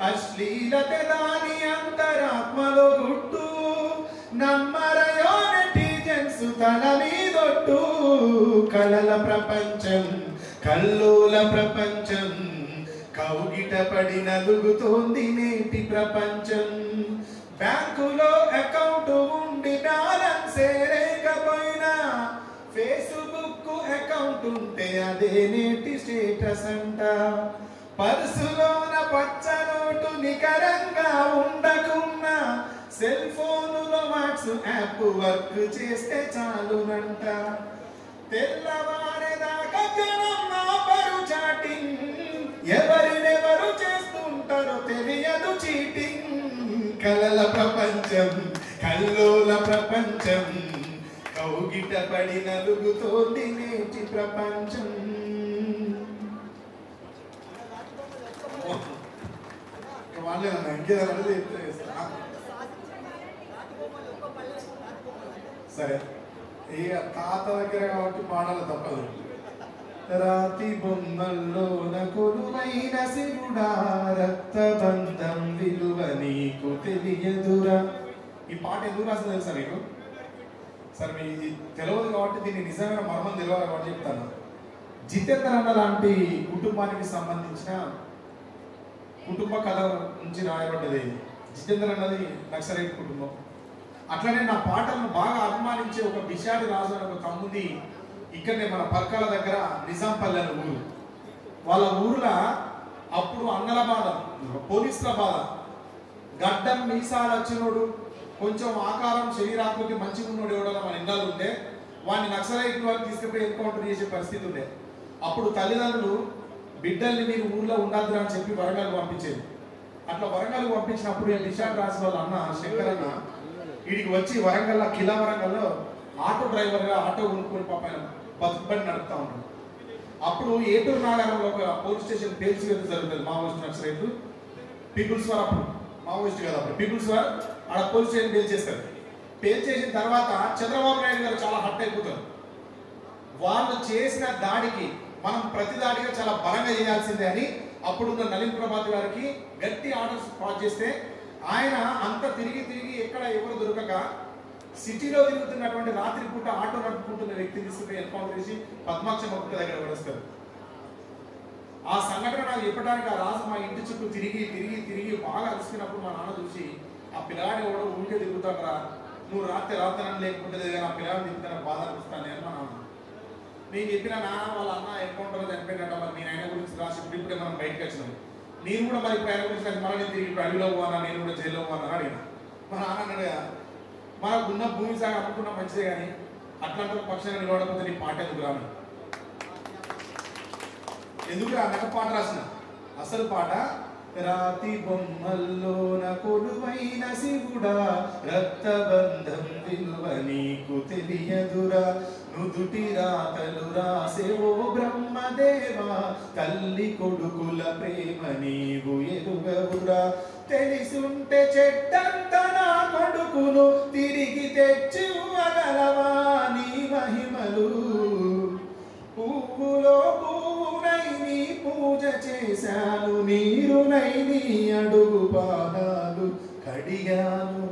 అశ్లీలత దాని అంతరాత్మలో గుట్టు నమ్మరయో నెటిజన్స్ తల మీదొట్టు కలల ప్రపంచం కల్లోల ప్రపంచం కౌగిట పడి నలుగుతోంది నేటి ప్రపంచం బ్యాంకులో అకౌంట్ ఉండి బ్యాలెన్సే లేకపోయినా ఫేస్బుక్ అకౌంట్ ఉంటే అదే నేటి స్టేటస్ అంట పర్సులోన పచ్చ నోటు నికరంగా ఉండకున్నా సెల్ ఫోనులో వాట్సాప్ వర్క్ చేస్తే చాలునంట తెల్లవారేదాకా జనం ఆపరు చాటింగ్ ఎవరినెవరు చేస్తుంటారో తెలియదు చీటింగ్ కలల ప్రపంచం కల్లోల ప్రపంచం కౌగిట పడి నలుగుతోంది నేటి ప్రపంచం. సరే ఇక తాత దగ్గర కాబట్టి పాడాలి తప్పదు. రాతి బొమ్మల్లోన కొలువైన శివుడా రక్తబంధం విలువ నీకు తెలియదురా. ఈ పాట ఎందుకు రాసింది తెలుసా నీకు? సరే మీ తెలియదు కాబట్టి దీన్ని నిజమైన మర్మం తెలియాలి కాబట్టి చెప్తాను. జితేంద్ర అన్న లాంటి కుటుంబానికి సంబంధించిన కుటుంబ కథ నుంచి రాయబడ్డది. జితేంద్ర అన్నది నక్సలైట్ కుటుంబం. అట్లనే నా పాటలను బాగా అభిమానించే ఒక బిషాడి రాజు అనే ఒక తమ్ముది ఇక్కడనే మన పర్కాల దగ్గర నిజాంపల్లి అనే ఊరు. వాళ్ళ ఊర్లో అప్పుడు అన్నల బాధ, పోలీసుల బాధ, గడ్డం మీసాలు వచ్చినోడు, కొంచెం ఆకారం శరీరాకృతి మంచిగా ఉన్నోడు ఎవడో మన ఇళ్ళలో ఉంటే వాడిని నక్సలైట్ వారికి తీసుకుపోయి ఎన్కౌంటర్ చేసే పరిస్థితి ఉండే. అప్పుడు తల్లిదండ్రులు బిడ్డల్ని మీరు ఊర్లో ఉండద్దు అని చెప్పి వరంగల్ పంపించేది. అట్లా వరంగల్ పంపించినప్పుడు నిషాద్ రాజు వాళ్ళ అన్న శంకర్ అన్న వీడికి వచ్చి వరంగల్ కిలా వరంగల్లో ఆటో డ్రైవర్గా ఆటో కొనుక్కొని పాపైన బతుకుబడి నడుపుతా ఉంటాడు. అప్పుడు ఏటూరు నాగారంలో ఒక పోలీస్ స్టేషన్ పేల్చి వేయడం జరుగుతుంది. మావోయిస్ట్ నక్సలైట్లు పీపుల్స్ వారు, అప్పుడు మావోయిస్ట్ కదా, అప్పుడు పీపుల్స్ వారు ఆడ పోలీస్ స్టేషన్ పేల్చేస్తారు. పేల్చేసిన తర్వాత చంద్రబాబు నాయుడు గారు చాలా హట్ అయిపోతారు. వాళ్ళు చేసిన దాడికి మనం ప్రతి దాడిగా చాలా బలంగా చేయాల్సిందే అని అప్పుడున్న నలిన్ ప్రభాత్ గారికి గట్టి ఆర్డర్స్ పాస్ చేస్తే ఆయన అంత తిరిగి ఎక్కడ ఎవరు దొరకక సిటీలో తిరుగుతున్నటువంటి రాత్రిపూట ఆటో నడుపుకుంటున్న వ్యక్తిని తీసుకుని ఎన్కౌంటర్ చేసి పద్మాక్షమ్మ గుట్ట దగ్గర పడేస్తారు. ఆ సంఘటన నాకు చెప్పడానికి ఆ రాజు మా ఇంటి చుట్టూ తిరిగి బాగా అలసినప్పుడు మా నాన్న చూసి ఆ పిల్లాడి కూడా ఊరికే తిరుగుతాడరా, నువ్వు రాత్రి లేకపోతే ఆ పిల్లాడిని తిరుగుతాను బాధ అనిపిస్తాను అని మా నాన్న. నేను చెప్పిన నాన్న వాళ్ళ అన్న ఎన్కౌంటర్లో చనిపోయినట్ట, మరి నేను ఆయన గురించి రాసి ఇప్పుడే మనం బయటకు వచ్చినాం, నేను కూడా మరి ఆయన గురించి మళ్ళీ నేను తిరిగి అడవిలో పోనా, నేను కూడా జైల్లో పోనా అడిగిన. మా నాన్న అన్నాడు, మనకున్న భూమి సాగు అమ్ముకున్నా మంచిదే కానీ అట్లాంటి పక్షాన్ని నిలవడకపోతే నీ పాట ఎందుకు రాను, ఎందుకు అన్నక పాట రాసిన అసలు పాట రాతి బొమ్మల్లోన కొలువైన శివుడా, రక్తబంధం విలువ నీకు తెలియదురా. నుదుటి రాతలు రాసేవో బ్రహ్మదేవా, తల్లి కొడుకుల ప్రేమ నీవు ఎరుగవురా. తెలిసుంటే చెట్టంత నా కొడుకును తిరిగి తెచ్చివ్వగలవా నీ మహిమలు. పువ్వులో పువ్వునై నీ పూజ చేశాను, నీరునై నీ అడుగు పాదాలు కడిగాను.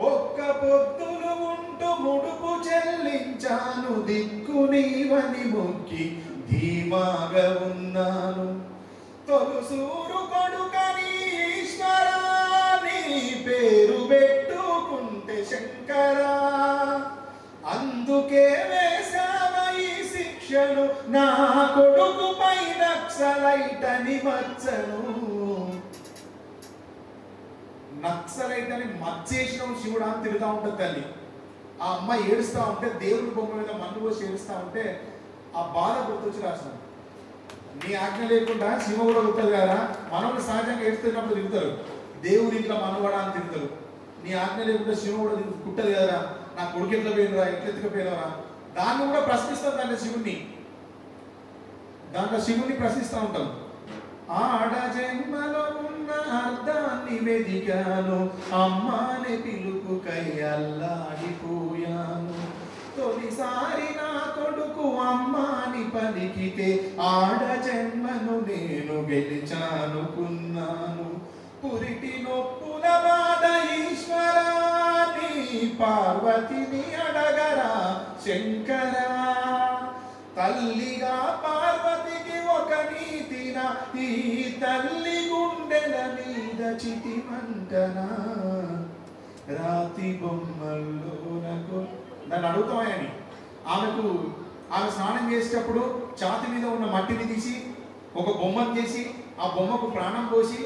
ఒక్క పొద్దులు ఉంటూ ముడుపు చెల్లించాను, దిక్కు నీవని మొక్కి ధీమాగా ఉన్నాను. తొలుసూరు కొడుకని ఈశ్వరా, నీ పేరు పెట్టుకుంటే శంకరా. అందుకే వేశావ ఈ శిక్షను, నా కొడుకుపై నక్సలైట్ అని మచ్చను. నక్సలైట్ అని మచ్చేసిన శివుడు అని తిరుగుతూ ఉంటుంది తల్లి. ఆ అమ్మాయి ఏడుస్తూ ఉంటే, దేవుడి బొమ్మ మీద మన్ను పోసి ఏడుస్తూ ఉంటే ఆ బాధ గుర్తొచ్చి రాసినాడు. నీ ఆజ్ఞ లేకుండా శివ కూడా ఉంటుంది కదా, మనవులు సహజంగా ఏడుస్తున్నప్పుడు తిరుగుతారు, దేవుడి ఇంట్లో మనవాడా అని తిరుగుతారు. నీ ఆజ్ఞ లేకుండా శివ కూడా కుట్టదు కదరా, నా కొడుకు ఎట్లా పోయినరా, ఎట్లా ఎత్తుకపోయినరా. దాన్ని కూడా ప్రశ్నిస్తాం దాంట్లో శివుణ్ణి, దాంట్లో శివుణ్ణి ప్రశ్నిస్తూ ఉంటాం. ఆడ జన్మలో ఉన్న అర్థాన్ని వెదికాను, అమ్మాని పిలుపుకై అల్లాడిపోయాను. తొలిసారి నా కొడుకు అమ్మాని పలికితే ఆడ జన్మను నేను గెలిచానుకున్నాను. పురిటి నొప్పుల బాధ ఈశ్వరా, నీ పార్వతిని అడగరా శంకరా. తల్లిగా పార్వతికి ఒక నీతిన, ఈ తల్లి గుండెల మీద చితిమంటనా. రాతి బొమ్మల్లో నాకు నన్ను అడుగుతామని ఆమె స్నానం చేసేటప్పుడు ఛాతి మీద ఉన్న మట్టిని తీసి ఒక బొమ్మను చేసి ఆ బొమ్మకు ప్రాణం పోసి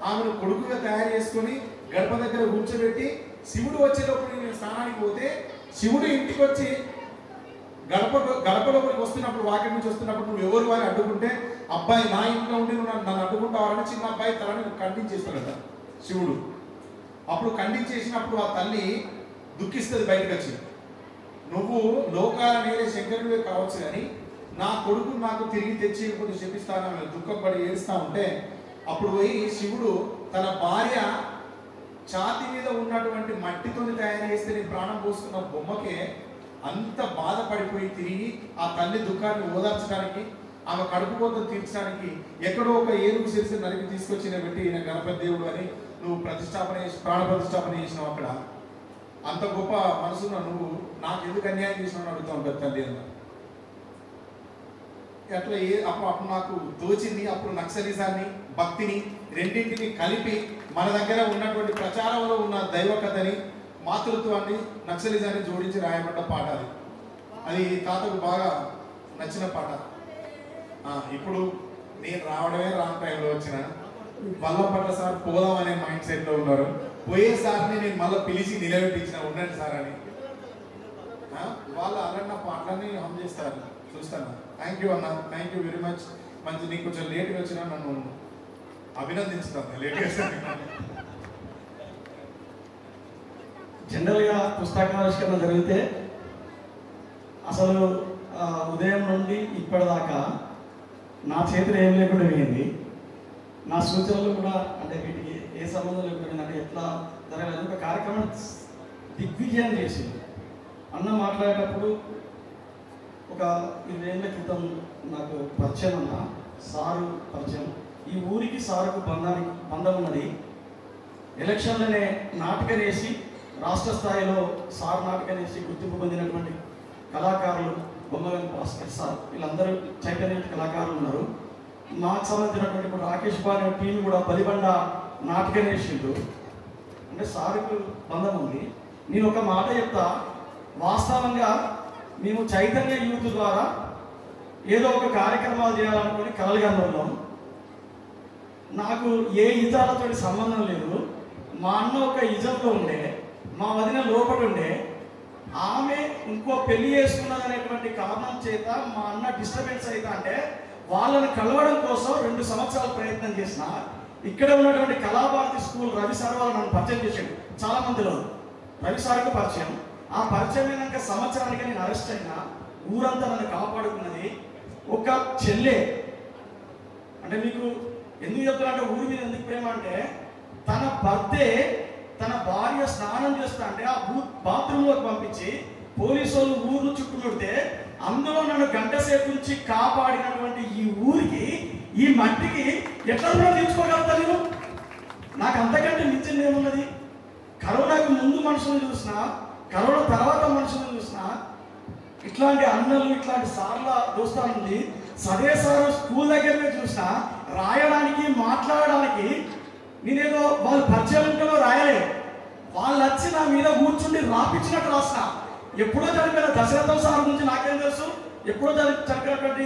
ఆమెను కొడుకుగా తయారు చేసుకొని గడప దగ్గర కూర్చోబెట్టి, శివుడు వచ్చేటప్పుడు నేను స్నానానికి పోతే శివుడు ఇంటికి వచ్చి గడపలోకి వస్తున్నప్పుడు, వాకిటి నుంచి వస్తున్నప్పుడు నువ్వు ఎవరు వారిని అడ్డుకుంటే, అబ్బాయి నా ఇంట్లో ఉండి నువ్వు నన్ను అడ్డుకుంటావాలని చిన్న అబ్బాయి తలని ఖండించేస్తాడట శివుడు. అప్పుడు ఖండించేసినప్పుడు ఆ తల్లి దుఃఖిస్తుంది బయటకు వచ్చి, నువ్వు లోకాల నేరే శంకరుడివే కావచ్చు కానీ నా కొడుకు నాకు తిరిగి తెచ్చి కొంచెం చెప్పిస్తాను దుఃఖపడి ఏడుస్తూ ఉంటే, అప్పుడు పోయి శివుడు తన భార్య ఛాతి మీద ఉన్నటువంటి మట్టితో తయారు చేస్తే నేను ప్రాణం పోసుకున్న బొమ్మకే అంత బాధపడిపోయి తిరిగి ఆ తల్లి దుఃఖాన్ని ఓదార్చడానికి, ఆమె కడుపు కోత తీర్చడానికి ఎక్కడో ఒక ఏనుగు శిరసి నరికి తీసుకొచ్చిన పెట్టి ఈయన గణపతి దేవుడు అని నువ్వు ప్రతిష్టాపన చేసి ప్రాణ ప్రతిష్టాపన చేసినావు. అక్కడ అంత గొప్ప మనసున్న నువ్వు నాకు ఎందుకు అన్యాయం చేసినావు అడుగుతూ ఉంటుంది తల్లి అన్న. అట్లా అప్పుడు నాకు తోచింది. అప్పుడు నక్సలిజాన్ని భక్తిని రెండింటిని కలిపి మన దగ్గర ఉన్నటువంటి ప్రచారంలో ఉన్న దైవ కథని మాతృత్వాన్ని నక్సలిజాన్ని జోడించి రాయబడ్డ పాట అది తాతకు బాగా నచ్చిన పాట. ఇప్పుడు నేను రావడమే రాంగ్ టైంలో వచ్చిన వల్లపట్ల సార్ పోదాం అనే మైండ్ సెట్లో ఉన్నారు. పోయే సార్ని నేను మళ్ళీ పిలిచి నిలబెట్టించిన ఉండండి సార్ అని. వాళ్ళు అలాంటి నా పాటలన్నీ హమ్ చేస్తారు చూస్తాను. థ్యాంక్ యూ అన్న, థ్యాంక్ యూ వెరీ మచ్. మంచి నీకు కొంచెం లేట్గా వచ్చినా నన్ను అభినందించుతాను. లేట్గా జనరల్గా పుస్తకావిష్కరణ జరిగితే అసలు ఉదయం నుండి ఇప్పటిదాకా నా చేతిలో ఏం లేకుండా పోయింది. నా సూచనలు కూడా అంటే వీటికి ఏ సంబంధం లేకుండా అంటే ఎట్లా జరగలేదు. ఒక కార్యక్రమం దిగ్విజయం చేసింది. అన్న మాట్లాడేటప్పుడు ఒక 20 ఏళ్ళ క్రితం నాకు పరిచయం అన్న సారు పరిచయం. ఈ ఊరికి సారుకు బంధం ఉన్నది. ఎలక్షన్లనే నాటకం వేసి రాష్ట్ర స్థాయిలో సార్ నాటకం వేసి గుర్తింపు పొందినటువంటి కళాకారులు బొమ్మగని భాస్కర్ సార్ వీళ్ళందరూ చైతన్య కళాకారులు ఉన్నారు. మాకు సంబంధించినటువంటి ఇప్పుడు రాకేష్ బాబు టీం కూడా బలిబండ నాటకం వేసిండు. అంటే సారుకు బంధం ఉంది. నేను ఒక మాట చెప్తా, వాస్తవంగా మేము చైతన్య యూత్ ద్వారా ఏదో ఒక కార్యక్రమాలు చేయాలనుకుని కలలుగన్నాం. నాకు ఏ ఇజాలతో సంబంధం లేదు. మా అన్న ఒక ఇజంలో ఉండే, మా వదిన లోపల ఉండే, ఆమె ఇంకో పెళ్లి చేసుకున్నదనేటువంటి కారణం చేత మా అన్న డిస్టర్బెన్స్ అవుతా అంటే వాళ్ళని కలవడం కోసం 2 సంవత్సరాలు ప్రయత్నం చేసిన. ఇక్కడ ఉన్నటువంటి కళాభారతి స్కూల్ రవి సార్ వాళ్ళు నన్ను పరిచయం చేశాడు చాలా మందిలో. రవి సార్కు పరిచయం. ఆ పరిచయం అయినాక సంవత్సరానికి నేను అరెస్ట్ అయినా. ఊరంతా నన్ను కాపాడుకున్నది ఒక చెల్లె. అంటే మీకు ఎందుకు చెప్తున్నా అంటే ఊరి మీద ఎందుకు ప్రేమ అంటే తన భర్తే తన భార్య స్నానం చేస్తా అంటే ఆ బాత్రూంలోకి పంపించి పోలీసు వాళ్ళు ఊరు చుట్టుముడితే అందులో నన్ను గంట సేపు నుంచి కాపాడినటువంటి ఈ ఊరికి ఈ మట్టికి ఎట్లా తీర్చుకోగలుగుతా నేను? నాకు అంతకంటే మించింది ఏమున్నది? కరోనాకు ముందు మనుషులను చూసినా, కరోనా తర్వాత మనుషులను చూసినా, ఇట్లాంటి అన్నలు ఇట్లాంటి సార్ల దోస్తాల నుండి సదే సార్ స్కూల్ దగ్గరనే చూసినా రాయడానికి మాట్లాడడానికి నేనేదో వాళ్ళు పరిచయం ఉంటేనో రాయలే. వాళ్ళు వచ్చి నా మీద కూర్చుండి రాపించినట్టు రాసిన. ఎప్పుడో చనిపోయిన దశరథం సార్ గురించి నాకేం తెలుసు, ఎప్పుడో చనిపోయినటువంటి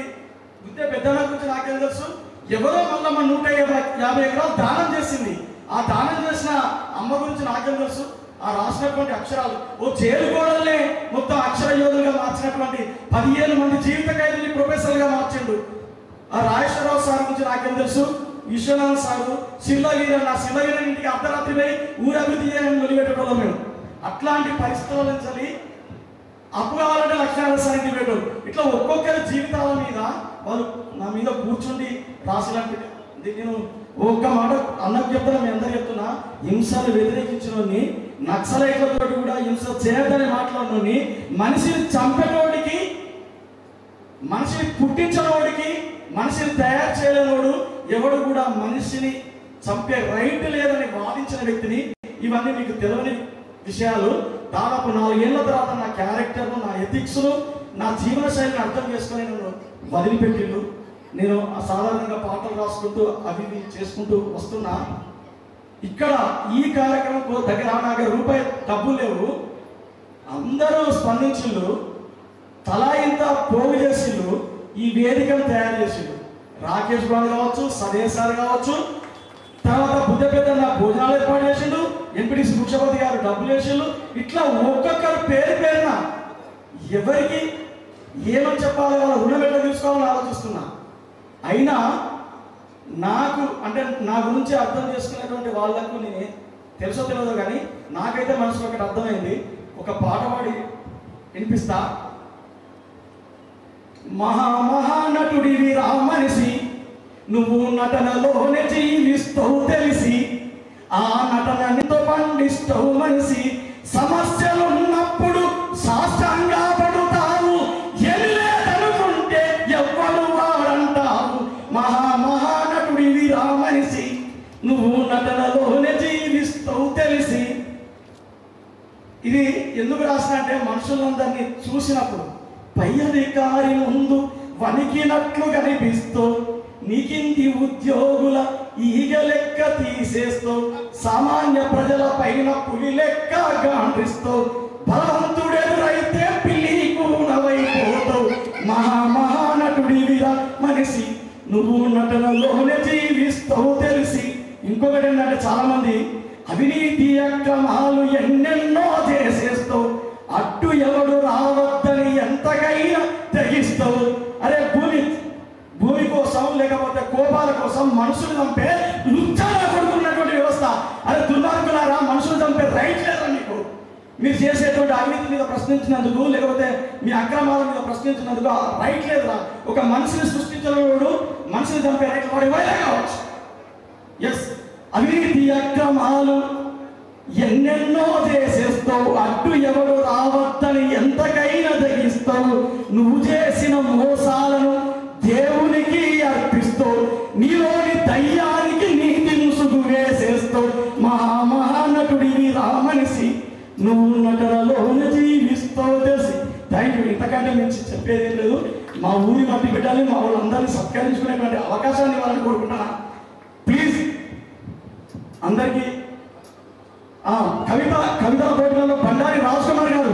విద్య పెద్దల గురించి నాకేం తెలుసు. ఎవరో మళ్ళీ మన 150 ఎకరాలు దానం చేసింది. ఆ దానం చేసిన అమ్మ గురించి నాకేం తెలుసు. ఆ రాసినటువంటి అక్షరాలు ఓ జైలు గోడల్నే మొత్తం అక్షర యోధులుగా మార్చినటువంటి 17 మంది జీవిత ఖైదీని ప్రొఫెసర్గా మార్చిండు. ఆ రాజేశ్వరరావు సార్ గురించి నాకేం తెలుసు. విశ్వనాథ్ సారు శిల్లగిరి నా శిల్లగిరి ఇంటికి అర్ధరాత్రి పోయి ఊరు అభివృద్ధి చేయాలని మొదలుపెట్టడం మేము. అట్లాంటి పరిస్థితుల నుంచి అప్పు కావాలంటే లక్ష్మీనారాయణ పెట్టారు. ఇట్లా ఒక్కొక్కరి జీవితాల మీద వాళ్ళు నా మీద కూర్చుండి రాసినట్టు. నేను ఒక్క మాట అన్నకు చెప్తున్నా, మీ అందరు చెప్తున్నా, హింసను వ్యతిరేకించినోని నక్సలైట్లతో కూడా హింస చేయొద్దని మాట్లాడినోని మనిషిని చంపేటోడికి, మనిషిని పుట్టించినోడికి, మనిషిని తయారు చేయలేనోడు ఎవడు కూడా మనిషిని చంపే రైట్ లేదని వాదించిన వ్యక్తిని. ఇవన్నీ మీకు తెలియని విషయాలు. దాదాపు 4 ఏళ్ల తర్వాత నా క్యారెక్టర్ను, నా ఎథిక్స్ను, నా జీవన శైలిని అర్థం చేసుకుని నన్ను వదిలిపెట్టిండు. నేను సాధారణంగా పాటలు రాసుకుంటూ అవి చేసుకుంటూ వస్తున్నా. ఇక్కడ ఈ కార్యక్రమంకు దగ్గర నాకు రూపాయి డబ్బులు లేవు. అందరూ స్పందించిండు, తలా ఇంత పోగు చేసిండు, ఈ వేదికను తయారు చేసిండు. రాకేష్ బాబు కావచ్చు, సదేశ్ సార్ కావచ్చు, తర్వాత బుద్ధ పెద్ద నా భోజనాలు ఏర్పాటు చేసిండు, ఎంపీడీసీ ముఖ్యపతి గారు డబ్బులు వేసిండు. ఇట్లా ఒక్కొక్కరు పేరున ఎవరికి ఏమని చెప్పాలి, వాళ్ళ రుణం ఎట్లా తీసుకోవాలని ఆలోచిస్తున్నా. అయినా నాకు అంటే నా గురించి అర్థం చేసుకునేటువంటి వాళ్ళకు నేను తెలుసో తెలియదు కానీ నాకైతే మనసులో ఒకటి అర్థమైంది. ఒక పాట పాడి వినిపిస్తా. మహానటుడివి రామనిసి నువ్వు నటనలోనే జీవిస్తావు తెలిసి, ఆ నటనతో పండిస్తావు మనిషి, సమస్యలున్నప్పుడు సాష్టంగా పడుతావు, ఎల్లేదనుకుంటే ఎవ్వడు వాడంటావు. మహానటుడివి రామనిసి నువ్వు నటనలోనే జీవిస్తావు తెలిసి. ఇది ఎందుకు రాసిన అంటే మనుషులందరినీ చూసినప్పుడు పై అధికారి ముందు వణికినట్లు కనిపిస్తూ, నీకింది ఉద్యోగుల ఈగ లెక్క తీసేస్తూ, సామాన్య ప్రజల పైన పులి లెక్క గాండ్రిస్తూ, బలవంతుడెదురైతే పిల్లి కూనవైపోతావు. మహానటుడివిరా మనిషి నువ్వు నటనలోనే జీవిస్తావు తెలిసి. ఇంకొకటి ఏంటంటే చాలా మంది అవినీతి అక్రమాలు ఎన్నెన్నో చేసేస్తావు, అడ్డు ఎవడు రావద్దని ఎంతకైనా తెగిస్తావు. అరే భూమి కోసం లేకపోతే కోపాల కోసం మనుషులు చంపే లుచ్చాగా కొడుకున్నటువంటి వ్యవస్థ. అరే దుర్మార్గులారా, మనుషులు చంపే రైట్ లేదా మీకు? మీరు చేసేటువంటి అవినీతి మీద ప్రశ్నించినందుకు లేకపోతే మీ అక్రమాల మీద ప్రశ్నించినందుకు రైట్ లేదురా. ఒక మనిషిని సృష్టించినవాడు మనిషిని చంపే రైట్ వాడు ఎవరైనా కావచ్చు. ఎస్, అవినీతి అక్రమాలు ఎన్నెన్నో చేసేస్తావు, అడ్డు ఎవడు రావద్దని ఎంతకైనా తెగిస్తావు. నువ్వు చేసిన మోసాలను దేవునికి అర్పిస్తావు, నీలోని దయ్యానికి నీతి ముసుగు వేసేస్తావు. మహానటుడివి రామనిసి నువ్వు నటనలోనే జీవిస్తావు తెలిసి. Thank you. ఇంతకంటే మించి చెప్పేది ఏం లేదు. మా ఊరి మట్టి బిడ్డల్ని, మా వాళ్ళందరినీ సత్కరించుకునేటువంటి అవకాశాన్ని వాళ్ళని కోరుకుంటున్నా. ప్లీజ్ అందరికీ కవితా పోటీలలో బండారి రాజకుమార్ గారు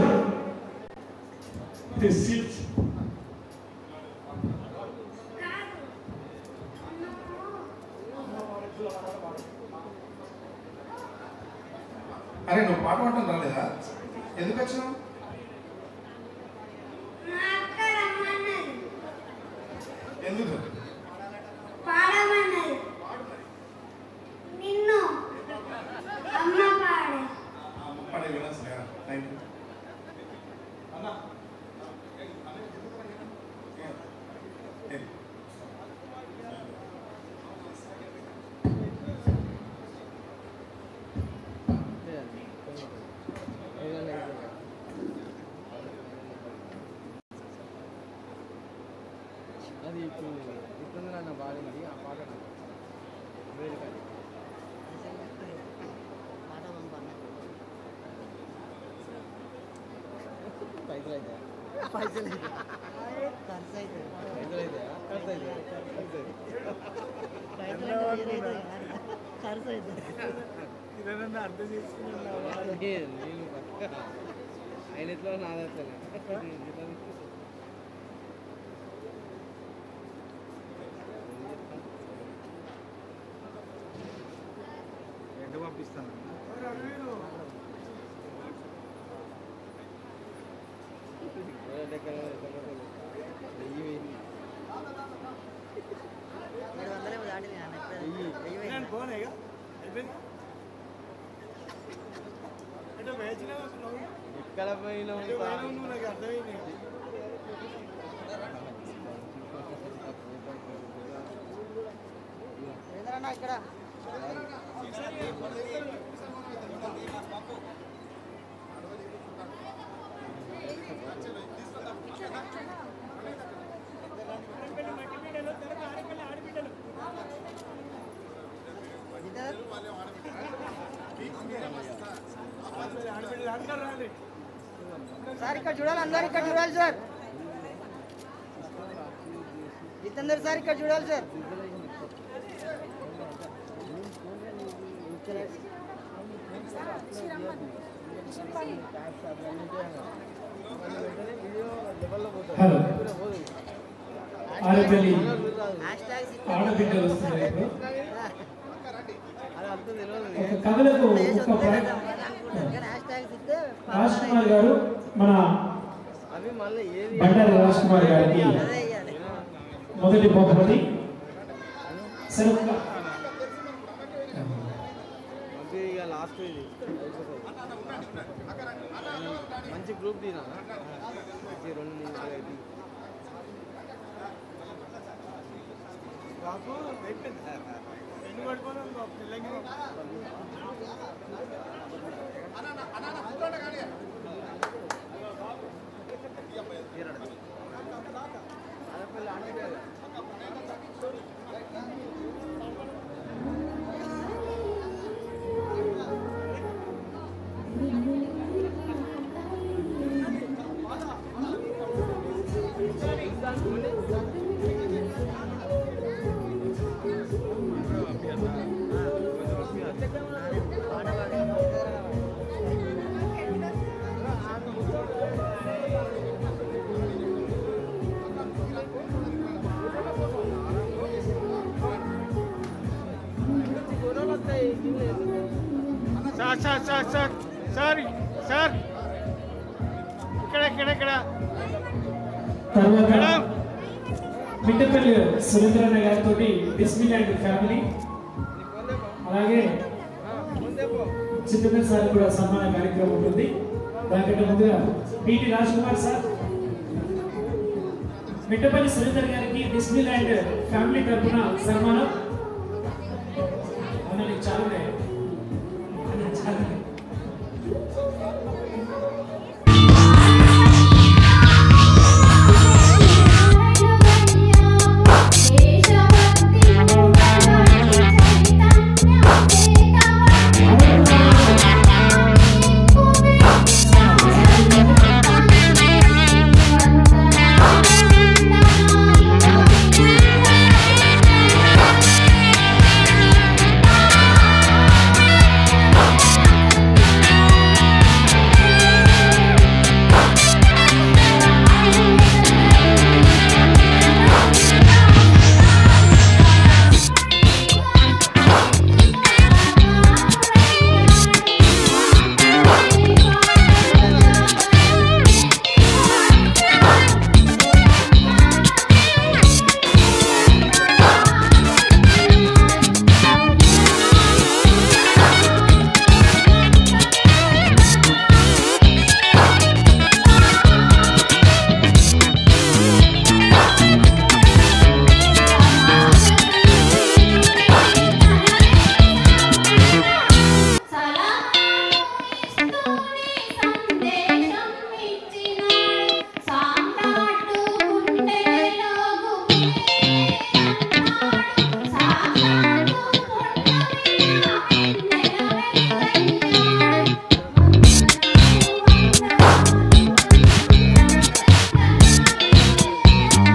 అరే నువ్వు పాట పాడటం రాలేదా? ఎందుకు వచ్చినావు? ఎందుకు అది ఇప్పుడు ఇప్పుడు నన్ను బాగుంది ఆ పాట పైసలు అయితే పైసలు ఖర్చు అయితే పైసలు అయితే ఖర్చు అయితే ఖర్చు అయితే ఇదన్నా అర్థం చేసుకున్నాను నేను ఆయన ఎట్లా నాదట్లే ఎండ పంపిస్తాను ఎక్కడ పోయినా అర్థమైంది ఇక్కడ సార్ ఇక్కడ చూడాలి అందరు ఇక్కడ చూడాలి సార్ జితేందర్ సార్ ఇక్కడ చూడాలి సార్ హలో ఆడపిల్లి ఆడబిడ్డలు వస్తున్నాయి ఒక కథలకు ఒక రాజ్ కుమార్ గారు మన బండారి రాజ్ కుమార్ గారికి మొదటి బహుమతి లాస్ట్ మంచి గ్రూప్ తీనా రెండు బాబు ఎన్ని పడిపోయినా sir sir sir sir sir ఇక్కడ ఇక్కడ ఇక్కడ మిట్టపల్లి సురేంద్రన్న గారితో బిస్మిల్లాహ్ ఫ్యామిలీ అలాగే జితేందర్ సార్ కూడా సన్మాన కార్యక్రమం ఉంటుంది. దానికంటే ముందుగా పిటి రాజ్ కుమార్ సార్ మిట్టపల్లి సురేందర్ గారికి బిస్మిల్లాహ్ ఫ్యామిలీ తరఫున సన్మానం. చాలా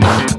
Thank you.